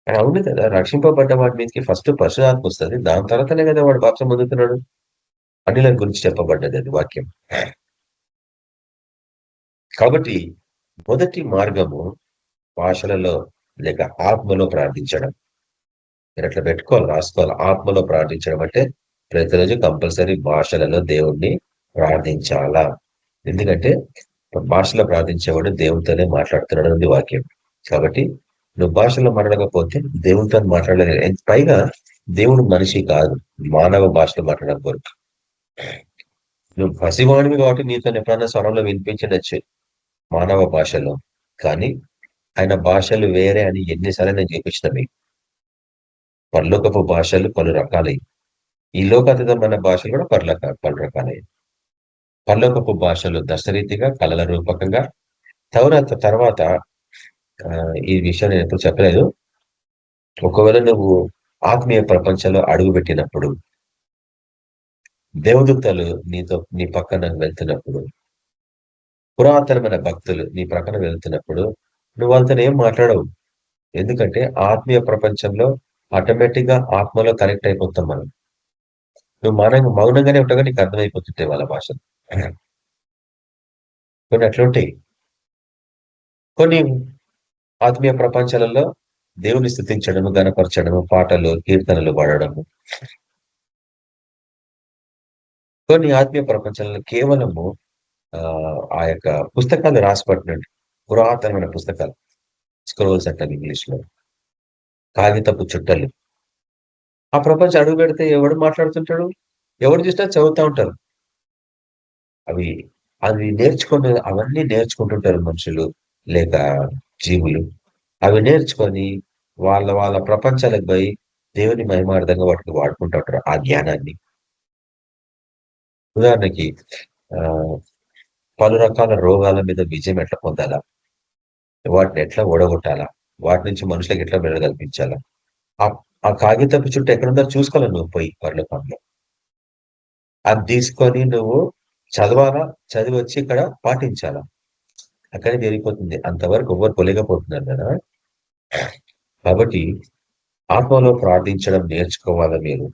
అవును కదా, రక్షింపబడ్డ వాడి మీదకి ఫస్ట్ పరిశుధాత్మ వస్తుంది, దాని తర్వాతనే కదా వాడు బాప్తిస్మం పొందుతున్నాడు. అనిల గురించి చెప్పబడ్డది అది వాక్యం. కాబట్టి మొదటి మార్గము భాషలలో లేక ఆత్మలో ప్రార్థించడం. మీరు అట్లా పెట్టుకోవాలి, రాసుకోవాలి. ఆత్మలో ప్రార్థించడం అంటే ప్రతిరోజు కంపల్సరీ భాషలలో దేవుణ్ణి ప్రార్థించాలా. ఎందుకంటే భాషలో ప్రార్థించేవాడు దేవునితోనే మాట్లాడుతున్నాడు ఉంది వాక్యం. కాబట్టి నువ్వు భాషలో మాట్లాడకపోతే దేవునితో మాట్లాడలేదు. పైగా దేవుడు మనిషి కాదు, మానవ భాషలో మాట్లాడడం కొరకు. నువ్వు పసివాడివి కాబట్టి నీతో ఎప్పుడన్నా స్వరంలో వినిపించడచ్చు మానవ భాషలో, కానీ ఆయన భాషలు వేరే అని ఎన్నిసార్లు నేను చూపించిన మీకు. పరలోకపు భాషలు పలు రకాలై, ఈ లోకాతీతమైన భాషలు కూడా పలు రకాలై. పరలోకపు భాషలు దశరీతిగా కళల రూపకంగా. తర్వాత ఈ విషయం నేను ఎప్పుడు చెప్పలేదు. ఒకవేళ నువ్వు ఆత్మీయ ప్రపంచంలో అడుగు పెట్టినప్పుడు, దేవదూతలు నీ పక్కన వెళ్తున్నప్పుడు, పురాతనమైన భక్తులు నీ ప్రక్కన వెళ్తున్నప్పుడు నువ్వు వాళ్ళతో ఏం మాట్లాడవు. ఎందుకంటే ఆత్మీయ ప్రపంచంలో ఆటోమేటిక్ గా ఆత్మలో కనెక్ట్ అయిపోతాం మనం. నువ్వు మౌనంగానే ఉంటాగా నీకు అర్థమైపోతుంటాయి వాళ్ళ భాషలు. కొన్ని అట్లుంటాయి. కొన్ని ఆత్మీయ ప్రపంచాలలో దేవుని స్తుతించడము, గణపరచడము, పాటలు, కీర్తనలు పాడడము. కొన్ని ఆత్మీయ ప్రపంచంలో కేవలము ఆ యొక్క పుస్తకాలు రాసిపట్టినట్టు పురాతనమైన పుస్తకాలు, స్క్రోల్స్ అంటారు ఇంగ్లీష్ లో, కాగితపు చుట్టలు. ఆ ప్రపంచం అడుగు పెడితే ఎవడు మాట్లాడుతుంటాడు, ఎవరు చూసినా చదువుతూ ఉంటారు. అవి అవన్నీ నేర్చుకుంటుంటారు మనుషులు లేక జీవులు. అవి నేర్చుకొని వాళ్ళ ప్రపంచాలకు పోయి దేవుని మహిమార్థంగా వాటిని వాడుకుంటుంటారు ఆ జ్ఞానాన్ని. ఉదాహరణకి పలు రకాల రోగాల మీద విజయం ఎట్లా పొందాలా, వాటిని ఎట్లా ఓడగొట్టాలా, వాటి నుంచి మనుషులకు ఎట్లా మెడ కల్పించాలా, ఆ కాగితపు చుట్టూ ఎక్కడుందో చూసుకోవాలి నువ్వు పోయి పరలోకంలో. అది తీసుకొని నువ్వు చదవాలా, చదివి వచ్చి ఇక్కడ పాటించాలా. అక్కడే జరిగిపోతుంది. అంతవరకు ఎవ్వరు కొలేకపోతున్నారు కదా. కాబట్టి ఆత్మలో ప్రార్థించడం నేర్చుకోవాలా. మీరు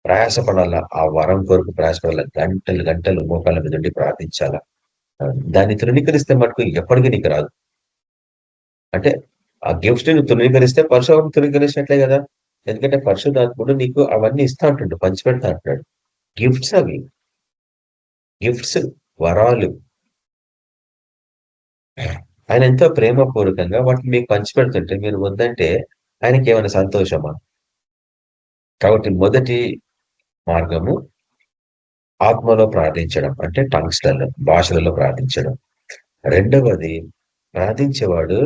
ప్రయాసపడాలా, ఆ వరం కొరకు ప్రయాసపడాలా. గంటలు మోకాళ్ళ మీద ఉండి ప్రార్థించాలా. దాన్ని తృణీకరిస్తే మటుకు ఎప్పటికీ నీకు రాదు. అంటే ఆ గిఫ్ట్ ని తృణీకరిస్తే పరశురాత్మ తృణీకరించినట్లే కదా. ఎందుకంటే పరిశుద్ధాత్ముడు నీకు అవన్నీ ఇస్తా అంటుండు, పంచిపెడతా అంటున్నాడు. గిఫ్ట్స్ అవి, గిఫ్ట్స్, వరాలు. ఆయన ఎంతో ప్రేమపూర్వకంగా వాటిని మీకు పంచిపెడుతుంటే మీరు వద్దంటే ఆయనకి ఏమైనా సంతోషమా? కాబట్టి మొదటి మార్గము ఆత్మలో ప్రార్థించడం, అంటే టంగ్స్లలో, భాషలలో ప్రార్థించడం. రెండవది, ప్రార్థించేవాడు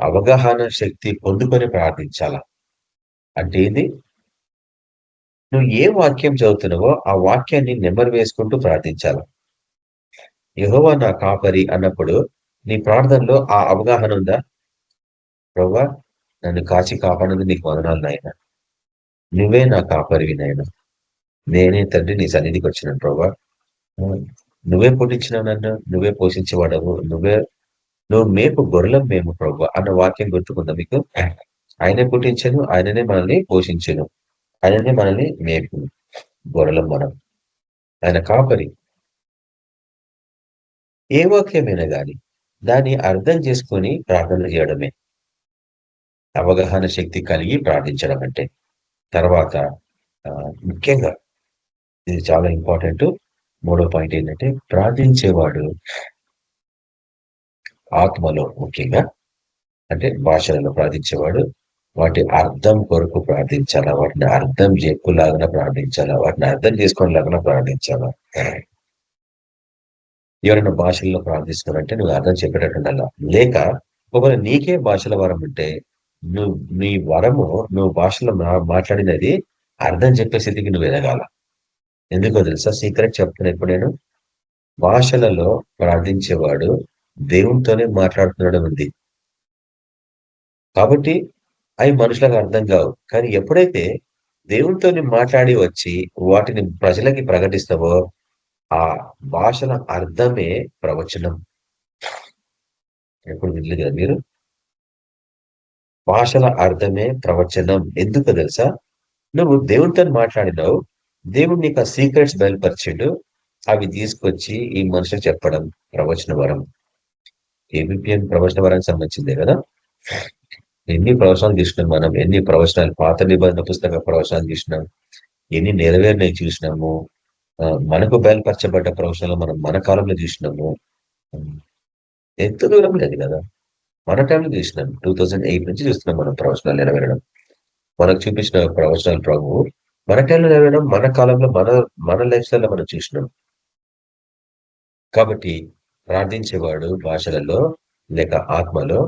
అవగాహన శక్తి పొందుకొని ప్రార్థించాల. అంటే ఇది నువ్వు ఏ వాక్యం చదువుతున్నావో ఆ వాక్యాన్ని నెమరు వేసుకుంటూ ప్రార్థించాల. యెహోవా నా కాపరి అన్నప్పుడు నీ ప్రార్థనలో ఆ అవగాహన ఉందా? ప్రభువా నన్ను కాచి కాపాడదు నీకు వందనాలు నాయన, నువ్వే నా కాపరివి నాయన, నేనే తండ్రి నీ సన్నిధికి వచ్చినాను ప్రభువా, నువ్వే పుట్టించినావు నన్ను, నువ్వే పోషించేవాడవు, నువ్వు మేపు గొర్రెలం మేము ప్రభువా అన్న వాక్యం గుర్తుకుందా మీకు? ఆయనే పుట్టించను, ఆయననే మనల్ని పోషించను, ఆయననే మనల్ని మేపు గొర్రెలం మనం, ఆయన కాపరి. ఏ వాక్యమైనా గాని దాన్ని అర్థం చేసుకొని ప్రార్థన చేయడమే అవగాహన శక్తి కలిగి ప్రార్థించడం అంటే. తర్వాత ముఖ్యంగా ఇది చాలా ఇంపార్టెంట్, మూడో పాయింట్ ఏంటంటే ప్రార్థించేవాడు ఆత్మలో, ముఖ్యంగా అంటే భాషలలో ప్రార్థించేవాడు వాటి అర్థం కొరకు ప్రార్థించాలా, వాటిని అర్థం చెప్పులాగా ప్రార్థించాలా, వాటిని అర్థం చేసుకోలాగా ప్రార్థించాలా. ఎవరైనా భాషల్లో ప్రార్థిస్తున్నారంటే నువ్వు అర్థం చెప్పేటట్టు ఉండాలా. లేక ఒకవేళ నీకే భాషల వరం ఉంటే నీ వరము నువ్వు భాషలో మాట్లాడినది అర్థం చెప్పే స్థితికి నువ్వు ఎదగాల. ఎందుకో తెలుసా? సీక్రెట్ చెప్తున్నా ఇప్పుడు నేను. భాషలలో ప్రార్థించేవాడు దేవునితోనే మాట్లాడుతున్నాడు ఉంది. కాబట్టి అవి మనుషులకు అర్థం కావు. కానీ ఎప్పుడైతే దేవునితోని మాట్లాడి వచ్చి వాటిని ప్రజలకి ప్రకటిస్తావో ఆ భాషల అర్థమే ప్రవచనం. ఎప్పుడు వినలేదు కదా మీరు? భాషల అర్థమే ప్రవచనం. ఎందుకు తెలుసా? నువ్వు దేవునితో మాట్లాడినావు, దేవుడు నీకు ఆ సీక్రెట్స్ బయలుపరిచిండు, అవి తీసుకొచ్చి ఈ మనుషులు చెప్పడం ప్రవచన వరం. ఏబిపిఎన్ ప్రవచన వరానికి సంబంధించిందే కదా. ఎన్ని ప్రవచనాలు చూసినాం మనం, ఎన్ని ప్రవచనాలు, పాత నిబంధన పుస్తక ప్రవచనాలు చూసినాం, ఎన్ని నెరవేరినవి చూసినాము. మనకు బయలుపరచబడ్డ ప్రవచనాలు మనం మన కాలంలో చూసినాము. ఎంత దూరం లేదు కదా, మన టైంలో చూసినాం. 2008 నుంచి చూస్తున్నాం మనం ప్రవచనాలు నెరవేరడం. మనకు చూపించిన ప్రవచనాలు ప్రభు మన టైంలో నెరవేరడం, మన కాలంలో మన లైఫ్ స్టైల్లో మనం చూసినాం. కాబట్టి ప్రార్థించేవాడు భాషలలో లేక ఆత్మలో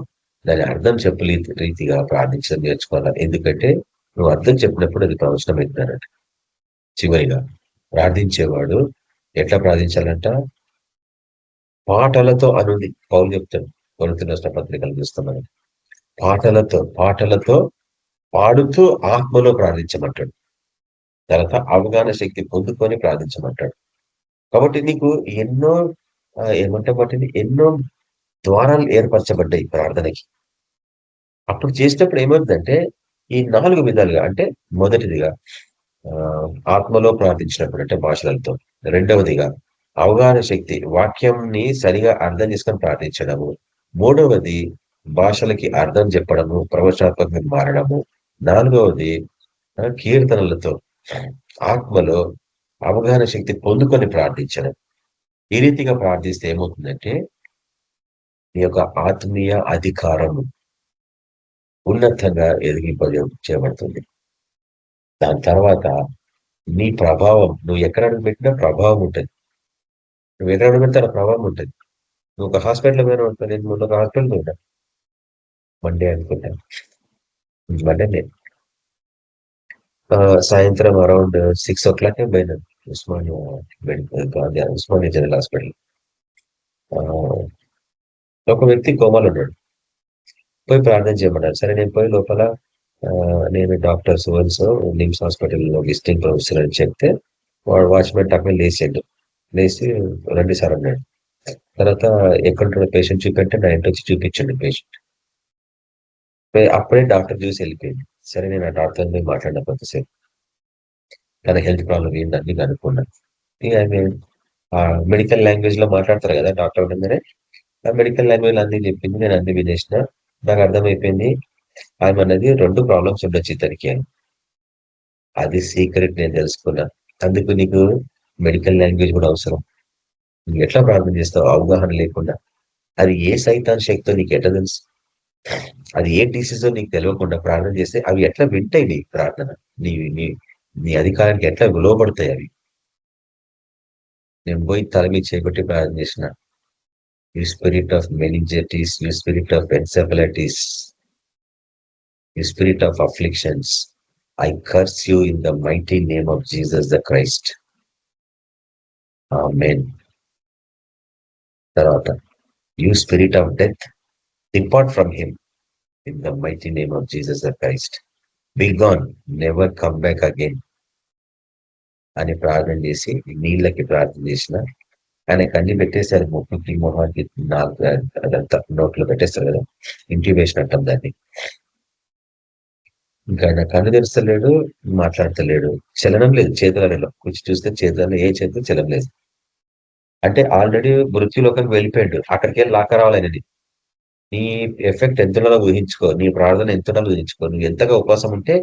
దాని అర్థం చెప్పు రీతిగా ప్రార్థించడం నేర్చుకోవాలి. ఎందుకంటే నువ్వు అర్థం చెప్పినప్పుడు అది ప్రవచనం అవుతుందన్నట్టు. చివరిగా ప్రార్థించేవాడు ఎట్లా ప్రార్థించాలంట? పాటలతో అనుంది. పౌలు చెప్తాడు కొరింథీ రాసిన పత్రికలు చూస్తున్నాను. పాటలతో పాడుతూ ఆత్మలో ప్రార్థించమంటాడు. తర్వాత అవగాహన శక్తి పొందుకొని ప్రార్థించమంటాడు. కాబట్టి నీకు ఎన్నో ఎన్నో ద్వారాలు ఏర్పరచబడ్డాయి ప్రార్థనకి. అప్పుడు చేసినప్పుడు ఏమవుతుందంటే ఈ 4 విధాలుగా, అంటే మొదటిదిగా ఆత్మలో ప్రార్థించినప్పుడు అంటే భాషలతో, రెండవదిగా అవగాహన శక్తి, వాక్యంని సరిగా అర్థం చేసుకొని ప్రార్థించడము, మూడవది భాషలకి అర్థం చెప్పడము, ప్రవచనాత్మకంగా మారడము, నాలుగవది కీర్తనలతో ఆత్మలో అవగాహన శక్తి పొందుకొని ప్రార్థించడం. ఈ రీతిగా ప్రార్థిస్తే ఏమవుతుందంటే నీ యొక్క ఆత్మీయ అధికారము ఉన్నతంగా చేయబడుతుంది. దాని తర్వాత నీ ప్రభావం, నువ్వు ఎక్కడ అడుగు పెట్టినా ప్రభావం ఉంటుంది. నువ్వు ఎక్కడ అడుగు పెడితే ప్రభావం ఉంటుంది. నువ్వు ఒక హాస్పిటల్ పోయినా ఉంటా, నేను ముందు ఒక హాస్పిటల్ పోయినా మండే అనుకుంటాను, మండే సాయంత్రం అరౌండ్ 6 o'clock పోయినాను ఉస్మానియా జనరల్ హాస్పిటల్. ఒక వ్యక్తి కోమాలో ఉన్నాడు, పోయి ప్రార్థన చేయమన్నారు. సరే నేను పోయి లోపల నేను డాక్టర్ సువల్స్ నిమ్స్ హాస్పిటల్లో విజిటింగ్ ప్రొఫెసర్ అని చెప్తే వాడు వాచ్మెన్ టక్కి లేచి రండి సార్ అన్నాడు. తర్వాత ఎక్కడ పేషెంట్ చూపెట్టే నా ఇంటి వచ్చి చూపించండి పేషెంట్. అప్పుడే డాక్టర్ చూసి వెళ్ళిపోయింది. సరే నేను ఆ డాక్టర్ మాట్లాడిన కొంతసేపు తన హెల్త్ ప్రాబ్లం ఏందని కనుక్కున్నాను. ఆమె మెడికల్ లాంగ్వేజ్ లో మాట్లాడతారు కదా డాక్టర్ ఉండగానే, ఆ మెడికల్ లాంగ్వేజ్ అన్ని చెప్పింది. నేను అన్ని వినేసిన. నాకు అర్థమైపోయింది ఆమె అన్నది 2 ప్రాబ్లమ్స్ ఉండొచ్చు ఇతనికి అని. అది సీక్రెట్ నేను తెలుసుకున్నా. అందుకు నీకు మెడికల్ లాంగ్వేజ్ కూడా అవసరం. నువ్వు ఎట్లా ప్రార్థన చేస్తావు అవగాహన లేకుండా? అది ఏ సైతాన్ శక్తితో నీకు ఎట్లా తెలుసు? అది ఏ డిసీజో నీకు తెలియకుండా ప్రార్థన చేస్తే అవి ఎట్లా వింటాయి నీ ప్రార్థన? నీ అధికారానికి ఎట్లా లోబడతాయి అవి? నేను పోయి తల మీద చేపట్టి ప్రార్థన చేసిన. You spirit of meningitis, you spirit of encephalitis, you spirit of afflictions, I curse you in the mighty name of Jesus the Christ. Amen. తర్వాత you spirit of death, depart from him in the mighty name of Jesus the Christ. Be gone, never come back again. అని ప్రార్థన చేసి నీళ్ళకి ప్రార్థన చేసిన. ఆయన కన్నీ పెట్టేసి అది ముక్కుకి మొహానికి అదంతా నోట్లో పెట్టేస్తారు కదా, ఇంట్యూబేషన్ అంటాం దాన్ని. ఇంకా ఆయన కన్ను తెరుస్తలేడు, మాట్లాడతలేడు, చలనం లేదు చేతులలో. కూర్చి చూస్తే చేతులలో ఏ చేతులు చలనం లేదు. అంటే ఆల్రెడీ మృత్యులోకానికి వెళ్ళిపోయాడు. అక్కడికి వెళ్ళి లాక్క రావాలనేది. నీ ఎఫెక్ట్ ఎంతలో ఊహించుకో, నీ ప్రార్థన ఎంతలో ఊహించుకో. నువ్వు ఎంతగా ఉపవాసం ఉంటే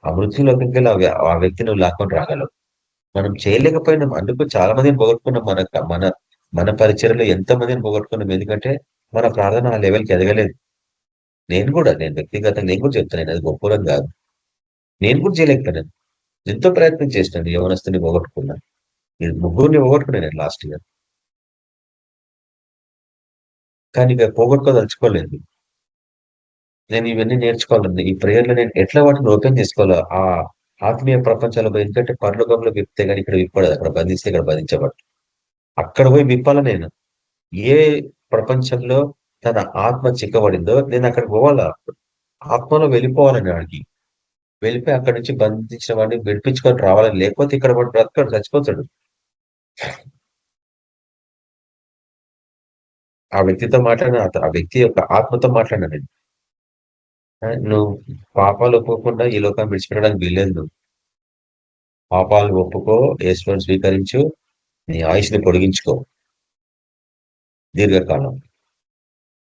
ఆ మృత్యులోకానికి వెళ్ళి ఆ వ్యక్తి నువ్వు లాక్కొని రాగలవు. మనం చేయలేకపోయినాం. అందుకు చాలా మందిని పోగొట్టుకున్నాం. మన పరిచయలో ఎంతమందిని పోగొట్టుకున్నాం. ఎందుకంటే మన ప్రార్థన ఆ లెవెల్కి ఎదగలేదు. నేను వ్యక్తిగతంగా నేను కూడా చెప్తాను, అది గొప్పరం కాదు. నేను కూడా చేయలేకపోయినాను. ఎంతో ప్రయత్నం చేసినాను. యవనస్తుని పోగొట్టుకున్నాను. 3 పోగొట్టుకున్నాను నేను లాస్ట్ ఇయర్. కానీ ఇక పోగొట్టుకోదలుచుకోలేదు. నేను ఇవన్నీ నేర్చుకోవాలండి. ఈ ప్రేయర్లో నేను ఎట్లా వాటిని ఓపెన్ చేసుకోవాలో ఆ ఆత్మీయ ప్రపంచాలు. ఎందుకంటే పరలోకంలో విప్పితే కానీ ఇక్కడ విప్పడదు. అక్కడ బంధిస్తే ఇక్కడ బంధించబడు. అక్కడ పోయి విప్పాల నేను. ఏ ప్రపంచంలో తన ఆత్మ చిక్కబడిందో నేను అక్కడికి పోవాలా, ఆత్మలో వెళ్ళిపోవాలని వాడికి, వెళ్ళిపోయి అక్కడి నుంచి బంధించిన వాడిని విడిపించుకొని రావాలని, లేకపోతే ఇక్కడ వాడు బ్రతకడు, చచ్చిపోతాడు. ఆ వ్యక్తితో మాట్లాడిన, ఆ వ్యక్తి యొక్క ఆత్మతో మాట్లాడినా నేను. నువ్వు పాపాలు ఒప్పుకోకుండా ఈ లోకాన్ని విడిచిపెట్టడానికి వీల్లేదు. నువ్వు పాపాలు ఒప్పుకో, యేసుని స్వీకరించు, నీ ఆయుష్ని పొడిగించుకో, దీర్ఘకాలం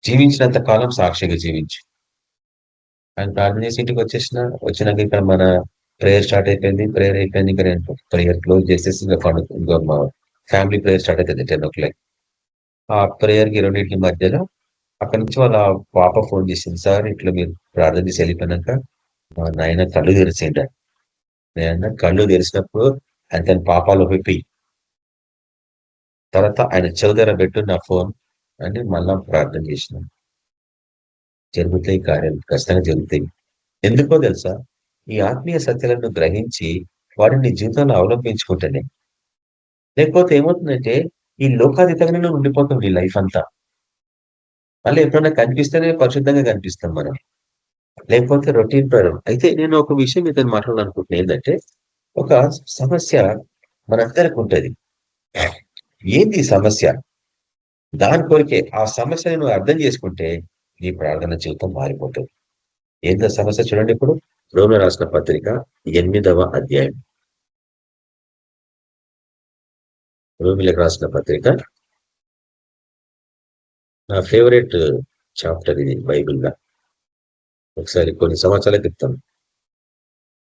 జీవించినంత కాలం సాక్షిగా జీవించు. ఆయన ప్రార్థన చేసి ఇంటికి వచ్చినాక ఇక్కడ మన ప్రేయర్ స్టార్ట్ అయిపోయింది. ప్రేయర్ అయిపోయింది, ఇంకా నేను ప్రేయర్ క్లోజ్ చేసేసి ఇంకా మా ఫ్యామిలీ ప్రేయర్ స్టార్ట్ అవుతుంది 10 o'clock. ఆ ప్రేయర్కి 2 మధ్యలో అక్కడి నుంచి వాళ్ళ పాప ఫోన్ చేసింది, సార్ ఇట్లా మీరు ప్రార్థన చేసి వెళ్ళిపోయినాక మా నాయన కళ్ళు తెరిచిండ. నేను కళ్ళు తెరిచినప్పుడు ఆయన తన పాపాలు ఒప్పిపోయి తర్వాత ఆయన చౌదర పెట్టు నా ఫోన్ అని మళ్ళా ప్రార్థన చేసినాం. జరుగుతాయి కార్యాలు, ఖచ్చితంగా జరుగుతాయి. ఎందుకో తెలుసా, ఈ ఆత్మీయ సత్యాలను గ్రహించి వాడిని నీ జీవితంలో అవలంబించుకుంటేనే. లేకపోతే ఏమవుతుందంటే ఈ లోకాతీతంగానే నువ్వు ఉండిపోతావు నీ లైఫ్ అంతా. మళ్ళీ ఎప్పుడన్నా కనిపిస్తేనే పరిశుద్ధంగా కనిపిస్తాం మనం, లేకపోతే రొటీన్ ప్రకారం. అయితే నేను ఒక విషయం మీతో మాట్లాడాలనుకుంటున్నాను. ఏంటంటే ఒక సమస్య మనందరికి ఉంటుంది. ఏంది సమస్య? దాని కొరికే ఆ సమస్యని నువ్వు అర్థం చేసుకుంటే నీ ప్రార్థన జీవితం మారిపోతుంది. ఏందో సమస్య చూడండి. ఇప్పుడు రోమిలకు రాసిన పత్రిక 8వ అధ్యాయం. రోమిలకు రాసిన పత్రిక నా ఫేవరెట్ చాప్టర్ ఇది బైబిల్గా. ఒకసారి కొన్ని సంవత్సరాల క్రితం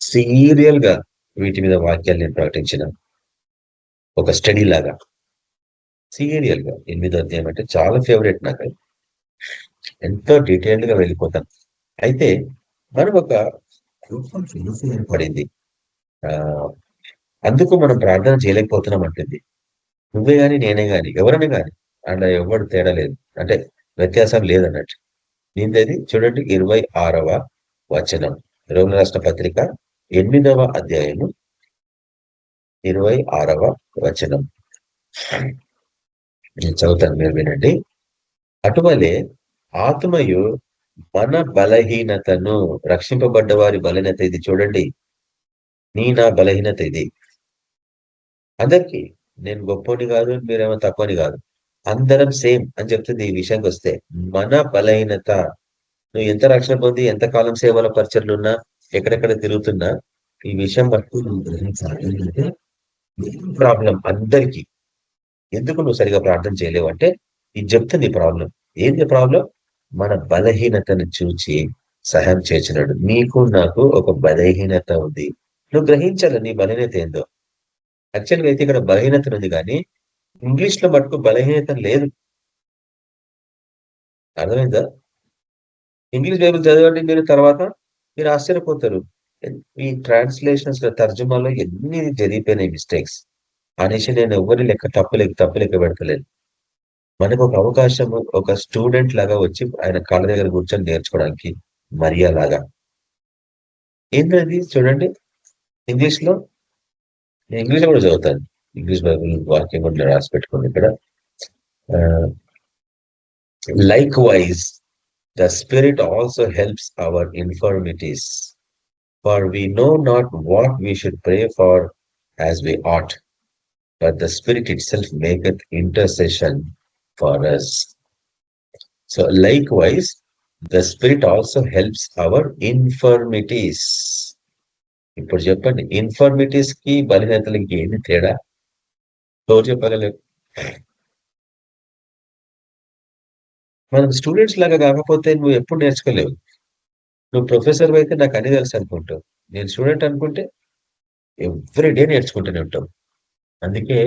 సీరియల్ గా వీటి మీద వాక్యాలు నేను ప్రకటించిన ఒక స్టడీ లాగా సీరియల్ గా 8వ అధ్యాయం అంటే చాలా ఫేవరెట్ నాకు. అది ఎంతో డీటెయిల్డ్ గా వెళ్ళిపోతాం. అయితే మనం ఒక పడింది, అందుకు మనం ప్రార్థన చేయలేకపోతున్నాం అంటుంది. నువ్వే గాని నేనే గాని ఎవరైనా గాని అలా ఎవరు తేడా లేదు, అంటే వ్యత్యాసం లేదన్నట్టు. దీనిది చూడండి 26వ వచనం, రోమిలకు రాసిన పత్రిక 8వ అధ్యాయము 26వ వచనం. నేను చదువుతాను, మీరు వినండి. అటువలే ఆత్మయు మన బలహీనతను, రక్షింపబడ్డ వారి బలహీనత ఇది చూడండి, నా బలహీనత ఇది. అందరికీ నేను గొప్పని కాదు, మీరేమో తక్కువని కాదు, అందరం సేమ్ అని చెప్తుంది. ఈ విషయానికి వస్తే మన బలహీనత, నువ్వు ఎంత రక్షణ పొంది ఎంత కాలం సేవల పరిచర్లు ఉన్నా, ఎక్కడెక్కడ తిరుగుతున్నా, ఈ విషయం బట్టి ప్రాబ్లం అందరికీ. ఎందుకు నువ్వు సరిగా ప్రార్థన చేయలేవు అంటే ఇది చెప్తుంది ప్రాబ్లం. ఏంది ప్రాబ్లం? మన బలహీనతను చూచి సహాయం చేసినాడు. నీకు నాకు ఒక బలహీనత ఉంది, నువ్వు గ్రహించాలి నీ బలహీనత ఏందో. యాక్చువల్గా అయితే ఇక్కడ బలహీనత ఉంది, కానీ ఇంగ్లీష్ లో మటుకు బలహీనత లేదు. అర్థమైందా? ఇంగ్లీష్ బైబిల్ చదవండి మీరు, తర్వాత మీరు ఆశ్చర్యపోతారు. ఈ ట్రాన్స్లేషన్స్ లో తర్జుమాలో ఎన్ని జరిగిపోయినాయి మిస్టేక్స్ అనేసి నేను ఎవరి తప్పు లెక్క పెడతలేదు. మనకు ఒక అవకాశం, ఒక స్టూడెంట్ లాగా వచ్చి ఆయన కాళ్ళ దగ్గర కూర్చొని నేర్చుకోవడానికి మరియా లాగా. ఏంటది చూడండి, ఇంగ్లీష్ లో, నేను ఇంగ్లీష్ లో కూడా చదువుతాను. ఇంగ్లీష్ బైబిల్ వాక్యం కూడా రాసి పెట్టుకోండి ఇక్కడ. Likewise the spirit also helps our infirmities, for we know not what we should pray for as we ought, but the Spirit itself maketh intercession for us. So likewise, the Spirit also helps our infirmities. ఇప్పుడు చెప్పండి, infirmities కి బలహీనతలకి ఏంది తేడా? ఎవరు చెప్పగలరు? మనం students లాగా కాకపోతే నువ్వు ఎప్పుడు నేర్చుకోలేవు. నువ్వు ప్రొఫెసర్ అయితే నాకు అన్ని తెలుసు అనుకుంటావు, నేను స్టూడెంట్ అనుకుంటే ఎవ్రీ డే నేర్చుకుంటూనే ఉంటాం. అందుకే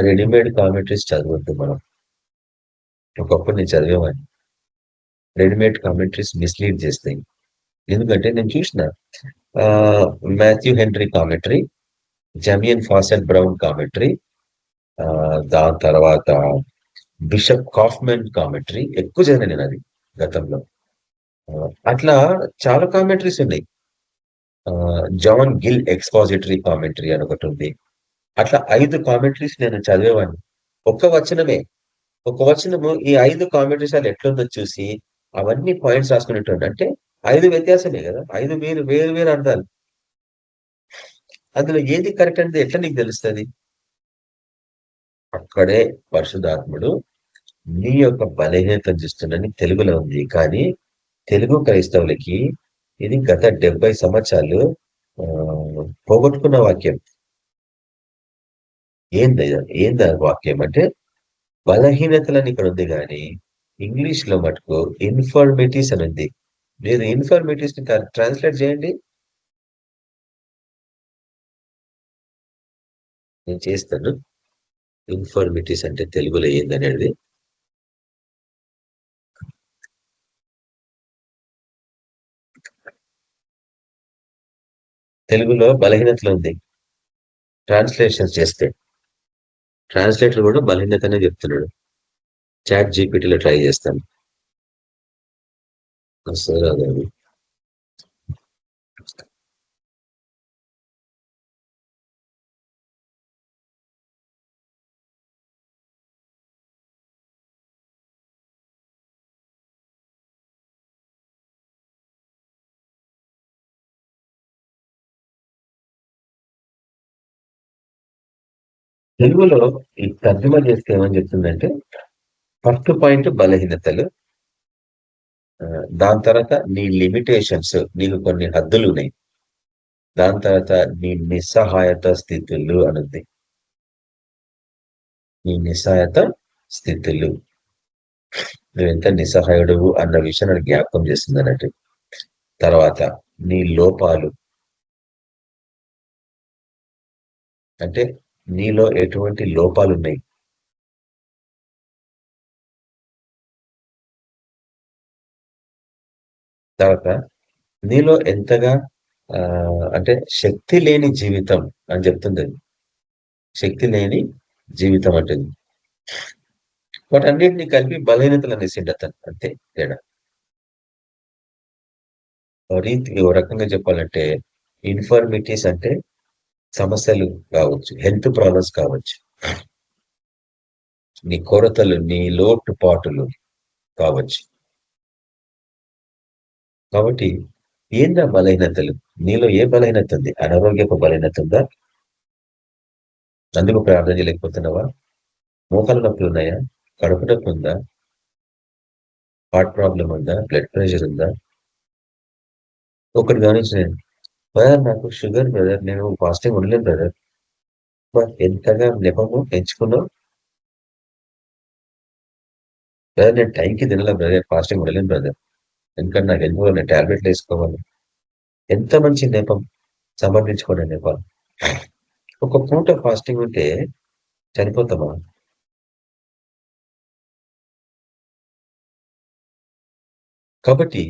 రెడీమేడ్ కామెంటరీస్ చదవద్దు మనం. ఒకప్పుడు నేను చదివేవాడిని. రెడీమేడ్ కామెంటరీస్ మిస్లీడ్ చేస్తాయి. ఎందుకంటే నేను చూసిన Matthew Henry commentary, Jamieson Fausset Brown commentary, దాని తర్వాత బిషప్ కాఫ్మెన్ కామెంటరీ ఎక్కువ చదివాను నేను అది గతంలో. అట్లా చాలా కామెంటరీస్ ఉన్నాయి. జాన్ గిల్ ఎక్స్పాజిటరీ కామెంటరీ అని ఒకటి ఉంది. అట్లా 5 కామెంటరీస్ నేను చదివేవాడిని. ఒక్క వచనమే ఒక వచనము ఈ 5 కామెంటరీస్ ఎట్లుందో చూసి అవన్నీ పాయింట్స్ రాసుకునేటోడు. అంటే 5 వ్యత్యాసమే కదా, 5 వేరు వేరు అర్థాలు. అందులో ఏది కరెక్ట్ అనేది ఎట్లా నీకు తెలుస్తుంది? అక్కడే పరిశుద్ధాత్ముడు నీ యొక్క బలహీనతను చూస్తున్నాని తెలుగులో ఉంది. కానీ తెలుగు క్రైస్తవులకి ఇది గత 70 సంవత్సరాలు పోగొట్టుకున్న వాక్యం. ఏందా వాక్యం అంటే బలహీనతలని ఇక్కడ ఉంది, కానీ ఇంగ్లీష్ లో మటుకు ఇన్ఫర్మిటీస్ అని ఉంది. మీరు ఇన్ఫర్మిటీస్ ని ట్రాన్స్లేట్ చేయండి. నేను చేస్తాను. ఇన్ఫర్మిటీస్ అంటే తెలుగులో ఏందనేది. తెలుగులో బలహీనతలు ఉంది. ట్రాన్స్లేషన్ చేస్తే ట్రాన్స్లేటర్ కూడా బలహీనతనే చెప్తున్నాడు. చాట్ జీపీటీలో ట్రై చేస్తాను. సరే అదే తెలుగులో ఈ తర్జుమా చేస్తే ఏమని చెప్తుందంటే ఫస్ట్ పాయింట్ బలహీనతలు, దాని తర్వాత నీ లిమిటేషన్స్, నీకు కొన్ని హద్దులు ఉన్నాయి, దాని తర్వాత నీ నిస్సహాయత స్థితులు అనుంది. నీ నిస్సహాయత స్థితులు, నువ్వెంత నిస్సహాయుడు అన్న విషయం నాకు జ్ఞాపకం చేస్తుంది అన్నట్టు. తర్వాత నీ లోపాలు, అంటే నీలో ఎటువంటి లోపాలు ఉన్నాయి. తర్వాత నీలో ఎంతగా అంటే శక్తి లేని జీవితం అని చెప్తుంది. శక్తి లేని జీవితం అంటుంది. వాటన్నిటిని కలిపి బలహీనతలు అనేసిండు అతను. అంతే తేడా. ఓ రకంగా చెప్పాలంటే ఇన్ఫర్మిటీస్ అంటే సమస్యలు కావచ్చు, హెల్త్ ప్రాబ్లమ్స్ కావచ్చు, నీ కొరతలు, నీ లోటుపాటులు కావచ్చు. కాబట్టి ఏందా బలహీనతలు? నీలో ఏ బలహీనత ఉంది? అనారోగ్యపు బలహీనత ఉందా? అందుకు ప్రార్థన చేయలేకపోతున్నావా? మోకాల నొప్పులు ఉన్నాయా? కడుపు నొప్పి ఉందా? హార్ట్ ప్రాబ్లం ఉందా? బ్లడ్ ప్రెషర్ ఉందా? ఒకటి గమనించిన, బ్రదర్ నాకు షుగర్ బ్రదర్, నేను ఫాస్టింగ్ ఉండలేను బ్రదర్. ఎంతగా నెపము పెంచుకున్నావు బ్రదర్. నేను టైంకి తినలే బ్రదర్, ఫాస్టింగ్ ఉండలేను బ్రదర్, ఎందుకంటే నాకు వెళ్ళిపోవాలి, నేను టాబ్లెట్లు వేసుకోవాలి. ఎంత మంచి నెపం సమర్థించుకోండి. నెపం ఒక పూట ఫాస్టింగ్ ఉంటే చనిపోతామా? కాబట్టి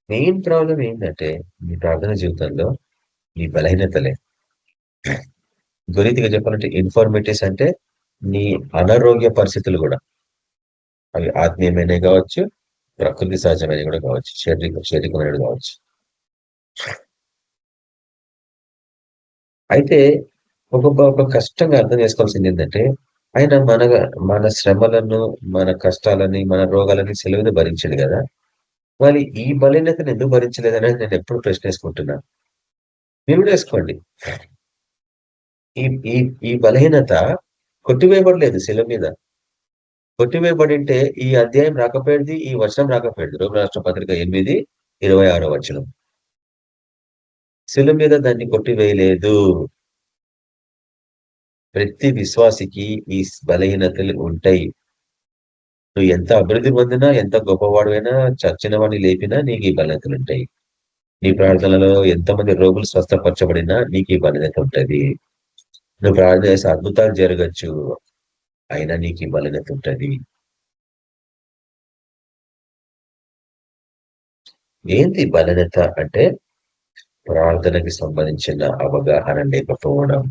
మెయిన్ ప్రాబ్లం ఏంటంటే నీ ప్రార్థన జీవితంలో నీ బలహీనతలే. గురీతిగా చెప్పాలంటే ఇన్ఫర్మిటీస్ అంటే నీ అనారోగ్య పరిస్థితులు కూడా, అవి ఆత్మీయమైనవి కావచ్చు, ప్రకృతి సహజమైనవి కూడా కావచ్చు, శారీరకమైనవి కావచ్చు. అయితే ఒక కష్టంగా అర్థం చేసుకోవాల్సింది ఏంటంటే ఆయన మన శ్రమలను, మన కష్టాలని, మన రోగాలని సెలవుని భరించాడు కదా, మరి ఈ బలహీనతను ఎందుకు భరించలేదని నేను ఎప్పుడు ప్రశ్న వేసుకుంటున్నాను. మీరు కూడా వేసుకోండి. ఈ ఈ ఈ బలహీనత కొట్టివేయబడలేదు శిలువ మీద. కొట్టివేయబడింటే ఈ అధ్యాయం రాకపోయేది, ఈ వచనం రాకపోయేది. రోమ రాష్ట్ర పత్రిక 8:26 వచనం. శిలువ మీద దాన్ని కొట్టివేయలేదు. ప్రతి విశ్వాసికి ఈ బలహీనతలు ఉంటాయి. నువ్వు ఎంత అభివృద్ధి పొందినా, ఎంత గొప్పవాడువైనా, చచ్చిన వాడిని లేపినా నీకు ఈ బలహీనతలు ఉంటాయి. నీ ప్రార్థనలో ఎంతమంది రోగులు స్వస్థపరచబడినా నీకు ఈ బలహీనత ఉంటుంది. నువ్వు ప్రార్థన చేసే అద్భుతాలు జరగచ్చు, అయినా నీకు ఈ బలహీనత ఉంటుంది. ఏంటి బలహీనత అంటే ప్రార్థనకి సంబంధించిన అవగాహన లేకపోవడం,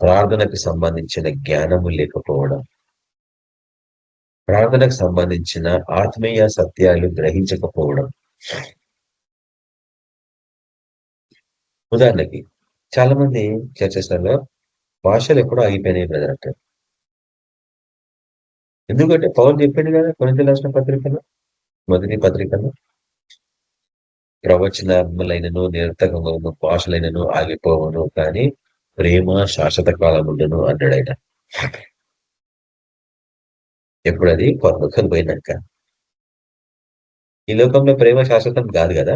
ప్రార్థనకు సంబంధించిన జ్ఞానము లేకపోవడం, ప్రార్థనకు సంబంధించిన ఆత్మీయ సత్యాలు గ్రహించకపోవడం. ఉదాహరణకి చాలా మంది చర్చస్లలో భాషలు ఎప్పుడో ఆగిపోయినాయి బ్రదర్ అంటారు. ఎందుకంటే పౌలు చెప్పింది కదా కొరింథీయులకు రాసిన పత్రికలో, మొదటి పత్రికలో, ప్రవచనములైనను నిరర్థకములను భాషలైనను ఆగిపోవను, కానీ ప్రేమ శాశ్వత కాలం ఉండను అన్నాడు ఆయన. ఎప్పుడు అది పరలోకం పోయినాక. ఈ లోకంలో ప్రేమ శాశ్వతం కాదు కదా,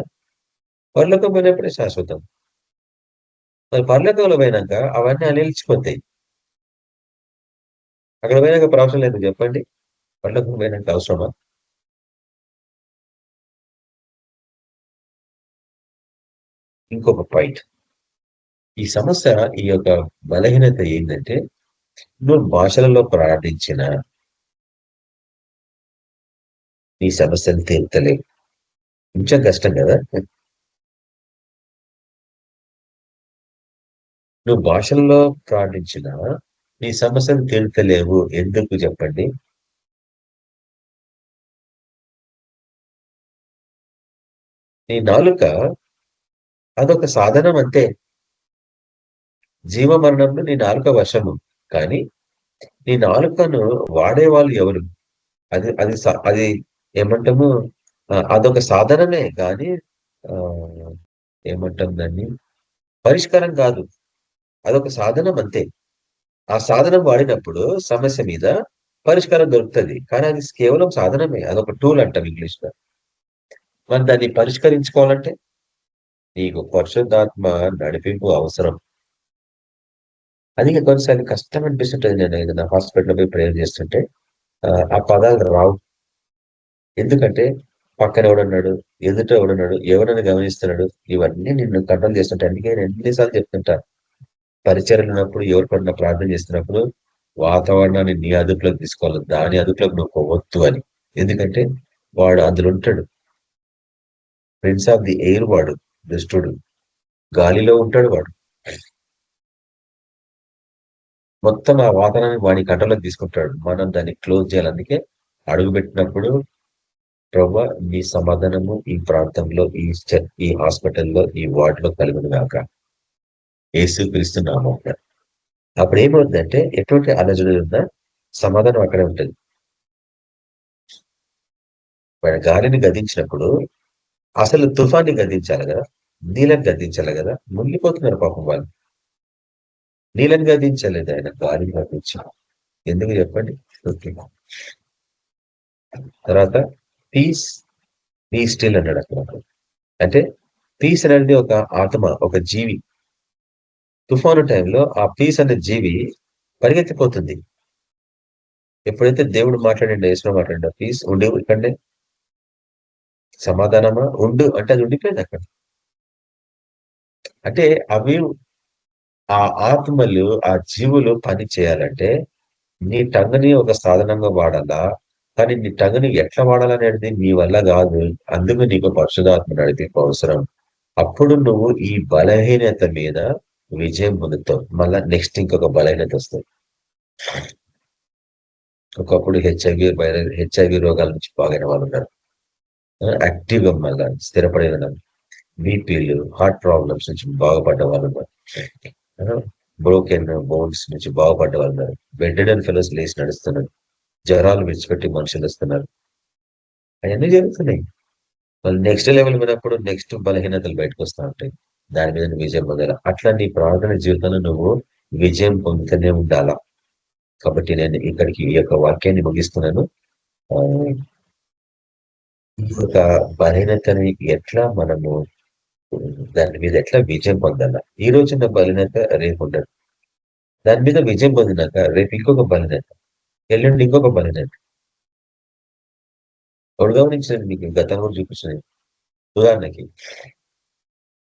పరలోకం పోయినప్పుడే శాశ్వతం. మరి పరలోకంలో పోయినాక అవన్నీ నిలిచిపోతాయి. అక్కడ పోయినాక అవసరం లేదు చెప్పండి, పరలోకం పోయినాక అవసరమా? ఇంకొక పాయింట్, ఈ సమస్య, ఈ యొక్క బలహీనత ఏంటంటే, నువ్వు భాషలలో ప్రార్థించిన నీ సమస్యను తీర్చలేవు. కొంచెం కష్టం కదా. నువ్వు భాషల్లో ప్రార్థించిన నీ సమస్యను తీర్చలేవు. ఎందుకు చెప్పండి? నీ నాలుక అదొక సాధనం అంతే. జీవ మరణంలో నీ నాలుక వశము. కానీ నీ నాలుకను వాడేవాళ్ళు ఎవరు? అది అది అది ఏమంటాము, అదొక సాధనమే కానీ ఏమంటాం దాన్ని, పరిష్కారం కాదు. అదొక సాధనం అంతే. ఆ సాధనం వాడినప్పుడు సమస్య మీద పరిష్కారం దొరుకుతుంది. కానీ అది కేవలం సాధనమే, అదొక టూల్ అంటాం ఇంగ్లీష్ లో. మనం దాన్ని పరిష్కరించుకోవాలంటే నీకు పరిశుద్ధాత్మ నడిపింపు అవసరం. అది కొన్నిసార్లు కష్టం అనిపిస్తుంటది. నేను ఏదైనా హాస్పిటల్ పోయి ప్రేయర్ చేస్తుంటే ఆ పదాలు రావు. ఎందుకంటే పక్కన ఎవడున్నాడు, ఎదుట ఎవడున్నాడు, ఎవరైనా గమనిస్తున్నాడు, ఇవన్నీ నిన్ను కంట్రోల్ చేస్తుంటాయి. అందుకే నేను ఎన్నిసార్లు చెప్తుంటా, పరిచర్యలు ఉన్నప్పుడు ఎవరు పడిన ప్రార్థన చేస్తున్నప్పుడు వాతావరణాన్ని నీ అదుపులోకి తీసుకోవాలి, దాని అదుపులోకి నువ్వు పోవద్దు అని. ఎందుకంటే వాడు అందులో ఉంటాడు. ప్రిన్స్ ఆఫ్ ది ఎయిర్ వాడు, దుష్టుడు గాలిలో ఉంటాడు. వాడు మొత్తం ఆ వాతావరణాన్ని వాడి కంట్రోల్లోకి తీసుకుంటాడు. మనం దాన్ని క్లోజ్ చేయాలి. అందుకే అడుగు పెట్టినప్పుడు ప్రభా నీ సమాధానము ఈ ప్రాంతంలో, ఈ హాస్పిటల్లో, ఈ వార్డులో కలుగును గాక, యేసుక్రీస్తు నామమున. అప్పుడు ఏమవుతుందంటే ఎటువంటి అలజడి ఉన్నా సమాధానం అక్కడే ఉంటుంది. వాడి గాలిని గదించినప్పుడు అసలు తుఫాన్ని గదించాలి కదా, నీళ్ళని గదించాలి కదా, మునిగిపోతున్నారు పాపం వాళ్ళు. నీళ్ళని గదించలేదు ఆయన, గాలిని గదించాలి. ఎందుకు చెప్పండి? తర్వాత పీస్ బీ స్టిల్ అన్నాడు అక్కడ. అంటే పీస్ అనేది ఒక ఆత్మ, ఒక జీవి. తుఫాను టైంలో ఆ పీస్ అనే జీవి పరిగెత్తిపోతుంది. ఎప్పుడైతే దేవుడు మాట్లాడండి, యేసులో మాట్లాడండి, పీస్ ఉండి ఇక్కడనే సమాధానమా ఉండు అంటే అది ఉండిపోయింది అక్కడ. అంటే అవి, ఆ ఆత్మలు, ఆ జీవులు పని చేయాలంటే నీ టంగుని ఒక సాధనంగా వాడాలా. కానీ నీ టంగుని ఎట్లా వాడాలనేది నీ వల్ల కాదు. అందుకు నీకు పరిశుధాత్మ నడిపింపు అవసరం. అప్పుడు నువ్వు ఈ బలహీనత మీద విజయం పొందుతావు. మళ్ళా నెక్స్ట్ ఇంకొక బలహీనత వస్తుంది. ఒకప్పుడు హెచ్ఐవి రోగాల నుంచి బాగైన వాళ్ళు ఉన్నారు, యాక్టివ్ గా మళ్ళా స్థిరపడిన ఉన్నారు. బీపీలు, హార్ట్ ప్రాబ్లమ్స్ నుంచి బాగుపడ్డ వాళ్ళు ఉన్నారు. బ్రోకెన్ బోన్స్ నుంచి బాగుపడ్డ వాళ్ళు ఉన్నారు. బెడ్ అండ్ ఫెలోస్ లేచి నడుస్తున్నారు. జ్వరాలు విడిచిపెట్టి మనుషులు వస్తున్నారు. అవన్నీ జరుగుతున్నాయి. మళ్ళీ నెక్స్ట్ లెవెల్ పోయినప్పుడు నెక్స్ట్ బలహీనతలు బయటకు వస్తూ ఉంటాయి. దాని మీద విజయం పొందాలి. అట్లా నీ ప్రార్థన జీవితంలో నువ్వు విజయం పొందుతూనే ఉండాలా. కాబట్టి నేను ఇక్కడికి ఈ యొక్క వాక్యాన్ని ముగిస్తున్నాను. ఈ యొక్క బలహీనతని ఎట్లా మనము దాని మీద ఎట్లా విజయం పొందాలా. ఈ రోజున్న బలహీనత రేపు ఉండదు. దాని మీద విజయం పొందినాక రేపు ఇంకొక బలహీనత, ఎల్లుండి ఇంకొక బలహీనత. ఒకటి గమనించండి, మీకు గతంలో చూపించిన ఉదాహరణకి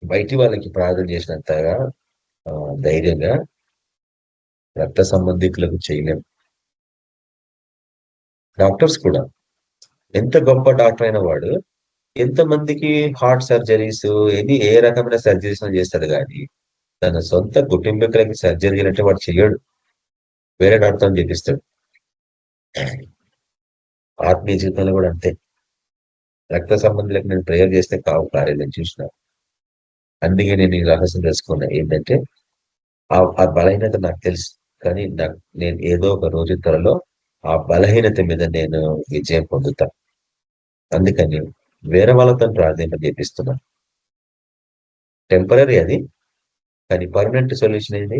బయటి వాళ్ళకి ప్రార్థన చేసినంతగా ధైర్యంగా రక్త సంబంధికులకు చేయలేం. డాక్టర్స్ కూడా, ఎంత గొప్ప డాక్టర్ అయిన వాడు ఎంతమందికి హార్ట్ సర్జరీస్, ఏ రకమైన సర్జరీస్ చేస్తాడు, కానీ తన సొంత కుటుంబీకులకి సర్జరీ అంటే వాడు చెయ్యడు, వేరే డాక్టర్ చేపిస్తాడు. ఆత్మీయ జీవితంలో కూడా అంతే. రక్త సంబంధులకు నేను ప్రేయర్ చేస్తే కావు కార్యాలను చూసిన. అందుకే నేను ఈ రహస్యం తెలుసుకున్నా, ఏంటంటే ఆ బలహీనత నాకు తెలుసు. కానీ నేను ఏదో ఒక రోజు త్వరలో ఆ బలహీనత మీద నేను విజయం పొందుతా. అందుకని వేరే వాళ్ళతో ప్రార్థన చేపిస్తున్నా. టెంపరీ అది, కానీ పర్మనెంట్ సొల్యూషన్ ఏంటి?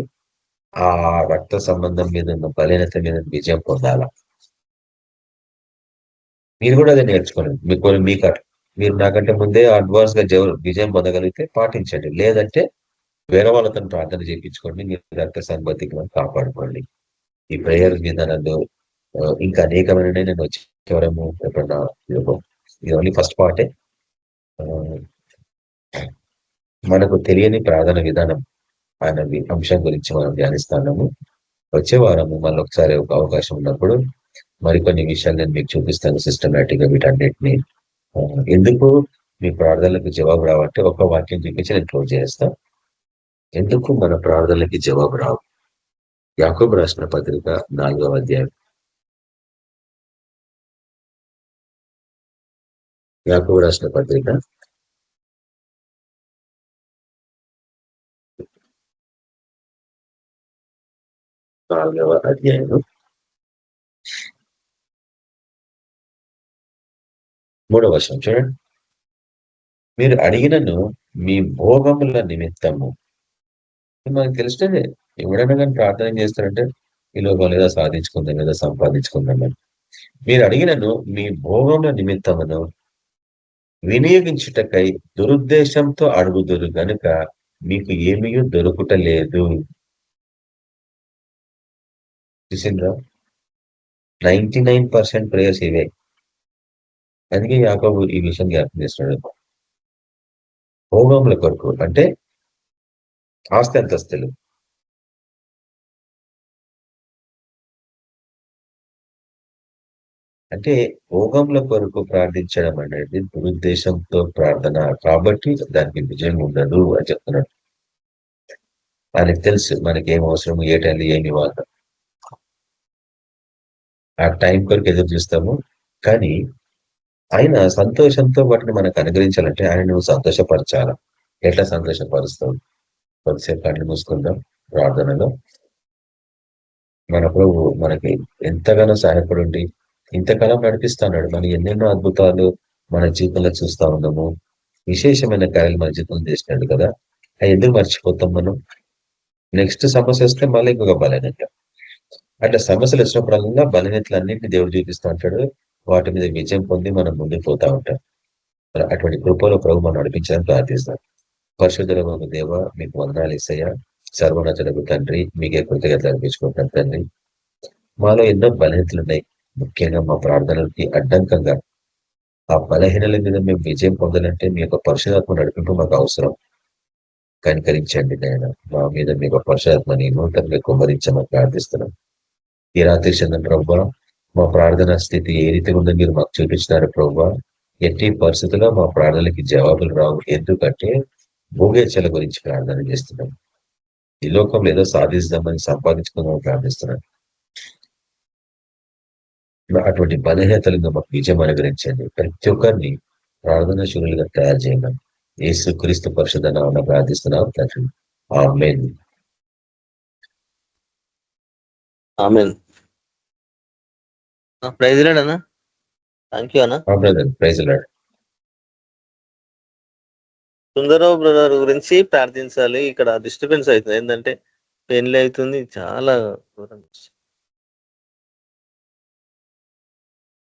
ఆ రక్త సంబంధం మీద ఉన్న బలహీనత మీద విజయం పొందాలా. మీరు కూడా అదే నేర్చుకోండి. మీకు మీరు నాకంటే ముందే అడ్వాన్స్ గా విజయం పొందగలిగితే పాటించండి. లేదంటే వేరే వాళ్ళతో ప్రార్థన చేయించుకోండి. మీరు రక్త సంబద్ధికి కాపాడుకోండి. ఈ ప్రేయర్ మీద నన్ను ఇంకా అనేకమైన నేను వచ్చేవరము ఎప్పుడన్నా ఇది ఓన్లీ ఫస్ట్ పార్టే. మనకు తెలియని ప్రార్థన విధానం అనే అంశం గురించి మనం ధ్యానిస్తున్నాము. వచ్చే వారము మళ్ళీ ఒకసారి ఒక అవకాశం ఉన్నప్పుడు మరికొన్ని విషయాలు నేను మీకు చూపిస్తాను సిస్టమేటిక్ గా వీటన్నిటిని. ఎందుకు మీ ప్రార్థనలకు జవాబు రావంటే ఒక వాక్యం చూపించి నేను క్లోజ్ చేస్తా. ఎందుకు మన ప్రార్థనలకి జవాబు రావు? యాకోబు రాసిన పత్రిక 4వ అధ్యాయం. యాకోబు రాసిన పత్రిక 4వ అధ్యాయం 3వ వచనం చూడండి. మీరు అడిగినను మీ భోగముల నిమిత్తము. మనకు తెలిసినదే, ఎవడైనా కానీ ప్రార్థన చేస్తారంటే ఈ లోకం లేదా సాధించుకుందాం లేదా సంపాదించుకుందామని. మీరు అడిగినను మీ భోగముల నిమిత్తమును వినియోగించుటకై దురుద్దేశంతో అడుగుదురు గనుక మీకు ఏమీ దొరుకుటలేదు. చూసిండ్రా? 99% ప్రేయర్స్ ఇవే. అందుకే యాకోబు ఈ విషయం జ్ఞాపకం చేస్తున్నాడు. భోగముల కొరకు అంటే ఆస్తి అంతస్తులు, అంటే భోగముల కొరకు ప్రార్థించడం అనేది దురుద్దేశంతో ప్రార్థన కాబట్టి దానికి విజయం ఉండదు అని చెప్తున్నాడు. ఆయనకు తెలుసు మనకి ఏం అవసరము, ఏ టైంలో ఏమి ఇవ్వాలి. ఆ టైం కొరకు ఎదురు చూస్తాము. కానీ ఆయన సంతోషంతో వాటిని మనకు అనుగ్రహించాలంటే ఆయన నువ్వు సంతోషపరచాల. ఎట్లా సంతోషపరుస్తావు? కొద్దిసేపు కళ్ళు మూసుకుందాం ప్రార్థనలో. మన ప్రభు మనకి ఎంతగానో సహాయపడి ఇంతకాలం నడిపిస్తున్నాడు. మనం ఎన్నెన్నో అద్భుతాలు మన జీవితంలో చూస్తా ఉన్నాము. విశేషమైన కార్యాలు మన జీవితంలో చేసినాడు కదా. అవి ఎందుకు మర్చిపోతాం మనం? నెక్స్ట్ సమస్య వస్తే మళ్ళీ ఇంకొక బలహీనత. అట్లా సమస్యలు వచ్చినప్పుడల్లా బలహీనతలు అన్నింటినీ దేవుడు చూపిస్తూ ఉంటాడు. వాటి మీద విజయం పొంది మనం ముందుకు పోతా ఉంటాం. అటువంటి కృపలో ప్రభు మనం నడిపించాలని ప్రార్థిస్తాం. పరిశుద్ధులకు దేవ మీకు వందనాలు యేసయ్య. సర్వోన్నతులకు తండ్రి మీకే కృతజ్ఞతలు అర్పించుకుంటాం తండ్రి. మాలో ఎన్నో బలహీనతలు ఉన్నాయి. ముఖ్యంగా మా ప్రార్థనలకి అడ్డంకంగా ఆ బలహీనల మీద మేము విజయం పొందాలంటే మీ యొక్క పరిశుధాత్మ నడిపింపు మాకు అవసరం. కనికరించండి నాయన. మా మీద మీ యొక్క పరిశుధాత్మని నూతనంగా కుమ్మరించమని ప్రార్థిస్తున్నాం. ఈ రాత్రి చంద్ర ప్రభు మా ప్రార్థన స్థితి ఏ రీతిగా ఉందో మీరు మాకు చూపించినారు ప్రభు. ఎట్టి పరిస్థితుల్లో మా ప్రార్థనలకి జవాబులు రావు. ఎందుకంటే భోగేచ్ఛల గురించి ప్రార్థన చేస్తున్నాం. ఈ లోకంలో ఏదో సాధిస్తామని సంపాదించుకుందామని ప్రార్థిస్తున్నాం. అటువంటి బలహీనతలను మాకు విజయం అనుగ్రహించండి. ప్రతి ఒక్కరిని ప్రార్థన శూరులుగా తయారు చేయండి. యేసు క్రీస్తు పరిశుద్ధ నామమున ప్రార్థిస్తున్నాం తండ్రి. ఆమేన్. ఆమేన్. ప్రైజ్ లార్డ్ అన్న. థ్యాంక్ యూ అన్న. Praise Lord. సుందరరావు బ్రదర్ గురించి ప్రార్థించాలి. ఇక్కడ డిస్టర్బెన్స్ అవుతుంది. ఏంటంటే పెళ్లి అవుతుంది, చాలా దూరం.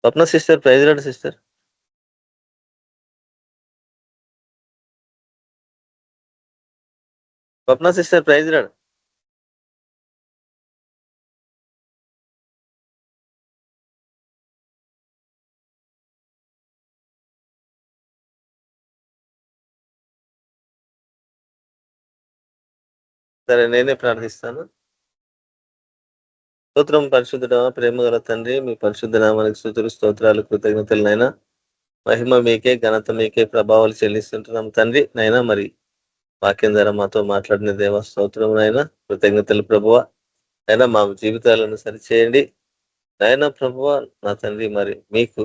స్వప్న సిస్టర్, ప్రైజ్ లార్డ్ సిస్టర్. స్వప్న సిస్టర్, ప్రైజ్ లార్డ్. సరే, నేనే ప్రార్థిస్తాను. స్తోత్రం పరిశుద్ధుడ, ప్రేమ గల తండ్రి, మీ పరిశుద్ధ నామానికి స్తుతులు, స్తోత్రాలు, కృతజ్ఞతలు నైనా. మహిమ మీకే, ఘనత మీకే, ప్రభావాలు చెల్లిస్తుంటున్నాం తండ్రి. నైనా మరి వాక్యం ద్వారా మాతో మాట్లాడిన దేవ స్తోత్రం నైనా, కృతజ్ఞతలు ప్రభువ. అయినా మా జీవితాలను సరిచేయండి నాయన ప్రభువ. నా తండ్రి మరి మీకు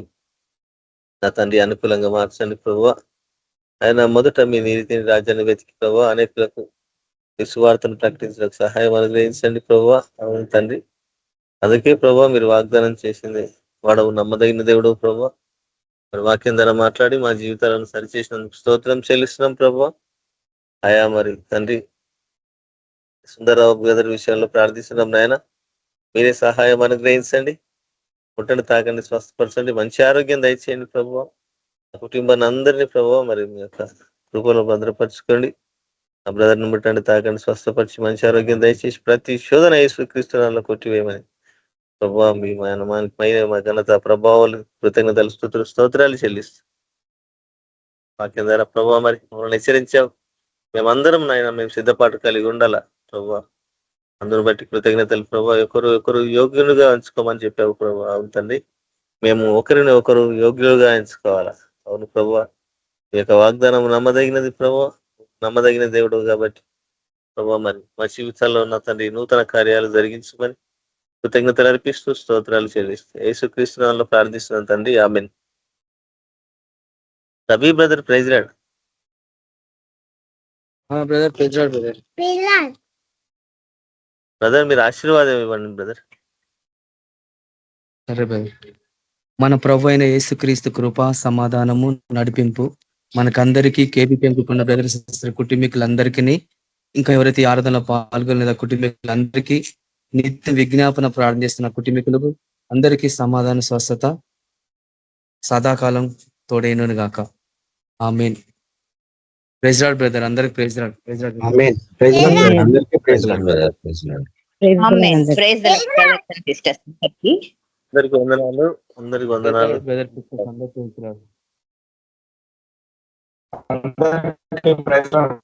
నా తండ్రి అనుకూలంగా మార్చండి ప్రభువ. ఆయన మొదట మీ నీతిని రాజ్యాన్ని వెతికి ప్రభువ అనేకులకు విశ్వార్తను ప్రకటించడానికి సహాయం అనుగ్రహించండి ప్రభువ. అవును తండ్రి. అందుకే ప్రభా మీరు వాగ్దానం చేసింది వాడవు నమ్మదగిన దేవుడు ప్రభా. మరి వాక్యం ద్వారా మాట్లాడి మా జీవితాలను సరిచేసినందుకు స్తోత్రం చెల్లిస్తున్నాం ప్రభా. అయా మరి తండ్రి సుందరరావు బ్రదర్ విషయంలో ప్రార్థిస్తున్నాం నాయన. మీరే సహాయం అనుగ్రహించండి, పుట్టని తాకండి, స్వస్థపరచండి, మంచి ఆరోగ్యం దయచేయండి ప్రభా. కుటుంబాన్ని అందరినీ ప్రభావ మరి మీ యొక్క కృపలో భద్రపరచుకోండి. ఆ బ్రదర్ని ముట్టండి, తాకండి, స్వస్థపరిచి మంచి ఆరోగ్యం దయచేసి ప్రతి శోధన యేసుక్రీస్తునామములో కొట్టివేయమని ప్రభావ మీ మా ఘనత ప్రభావాలు కృతజ్ఞతలు స్తోత్రాలు చెల్లిస్తాం. వాక్యం ద్వారా ప్రభావ మరి మమ్మల్ని హెచ్చరించావు. మేమందరం నాయన మేము సిద్ధపాటు కలిగి ఉండాలా ప్రభావ. అందరూ బట్టి కృతజ్ఞతలు ప్రభావ. ఒకరు యోగ్యులుగా ఎంచుకోమని చెప్పావు ప్రభావ. అవుతండి, మేము ఒకరిని ఒకరు యోగ్యులుగా ఎంచుకోవాలా. అవును ప్రభావ, ఈ యొక్క వాగ్దానం నమ్మదగినది ప్రభావ, నమ్మదగిన దేవుడు కాబట్టి ప్రభావ మరి మా జీవితాల్లో ఉన్న తండ్రి నూతన కార్యాలు జరిగించమని కృతజ్ఞతలు అర్పిస్తూ స్తోత్రాలు చెల్లిస్తూ యేసుక్రీస్తు నామములో ప్రార్థిస్తున్నాను తండ్రి, ఆమేన్. రవి బ్రదర్ ప్రైజ్ రాడ్. Brother praise Lord brother. Brother మీరు ఆశీర్వాదం ఇవ్వండి బ్రదర్. సరే బ్రదర్. మన ప్రభు అయిన యేసుక్రీస్తు కృప, సమాధానము, నడిపింపు మనకందరికీ, కేబీ పెంపుకున్న బ్రదర్ సిస్టర్ కుటుంబీకులందరికీ, ఇంకా ఎవరైతే ఈ ఆరాధనలో పాల్గొనలేదా కుటుంబీకులందరికీ, నిత్య విజ్ఞాపన ప్రార్థన చేస్తున్న కుటుంబీకులకు అందరికీ సమాధాన, స్వస్థత సదాకాలం తోడైనను గాక. ఆమేన్. Praise Lord brother. అందరికి ప్రైజ్ లార్డ్. Praise Lord. ఆమేన్. Praise Lord. అందరికీ praise Lord brother. Praise Lord. Praise the Lord brothers and sisters. అందరికి వందనాలు. అందరికి వందనాలు బ్రదర్ సిస్టర్స్ అందరికీ ప్రైజ్ లార్డ్. అందరికీ ప్రైజ్ లార్డ్.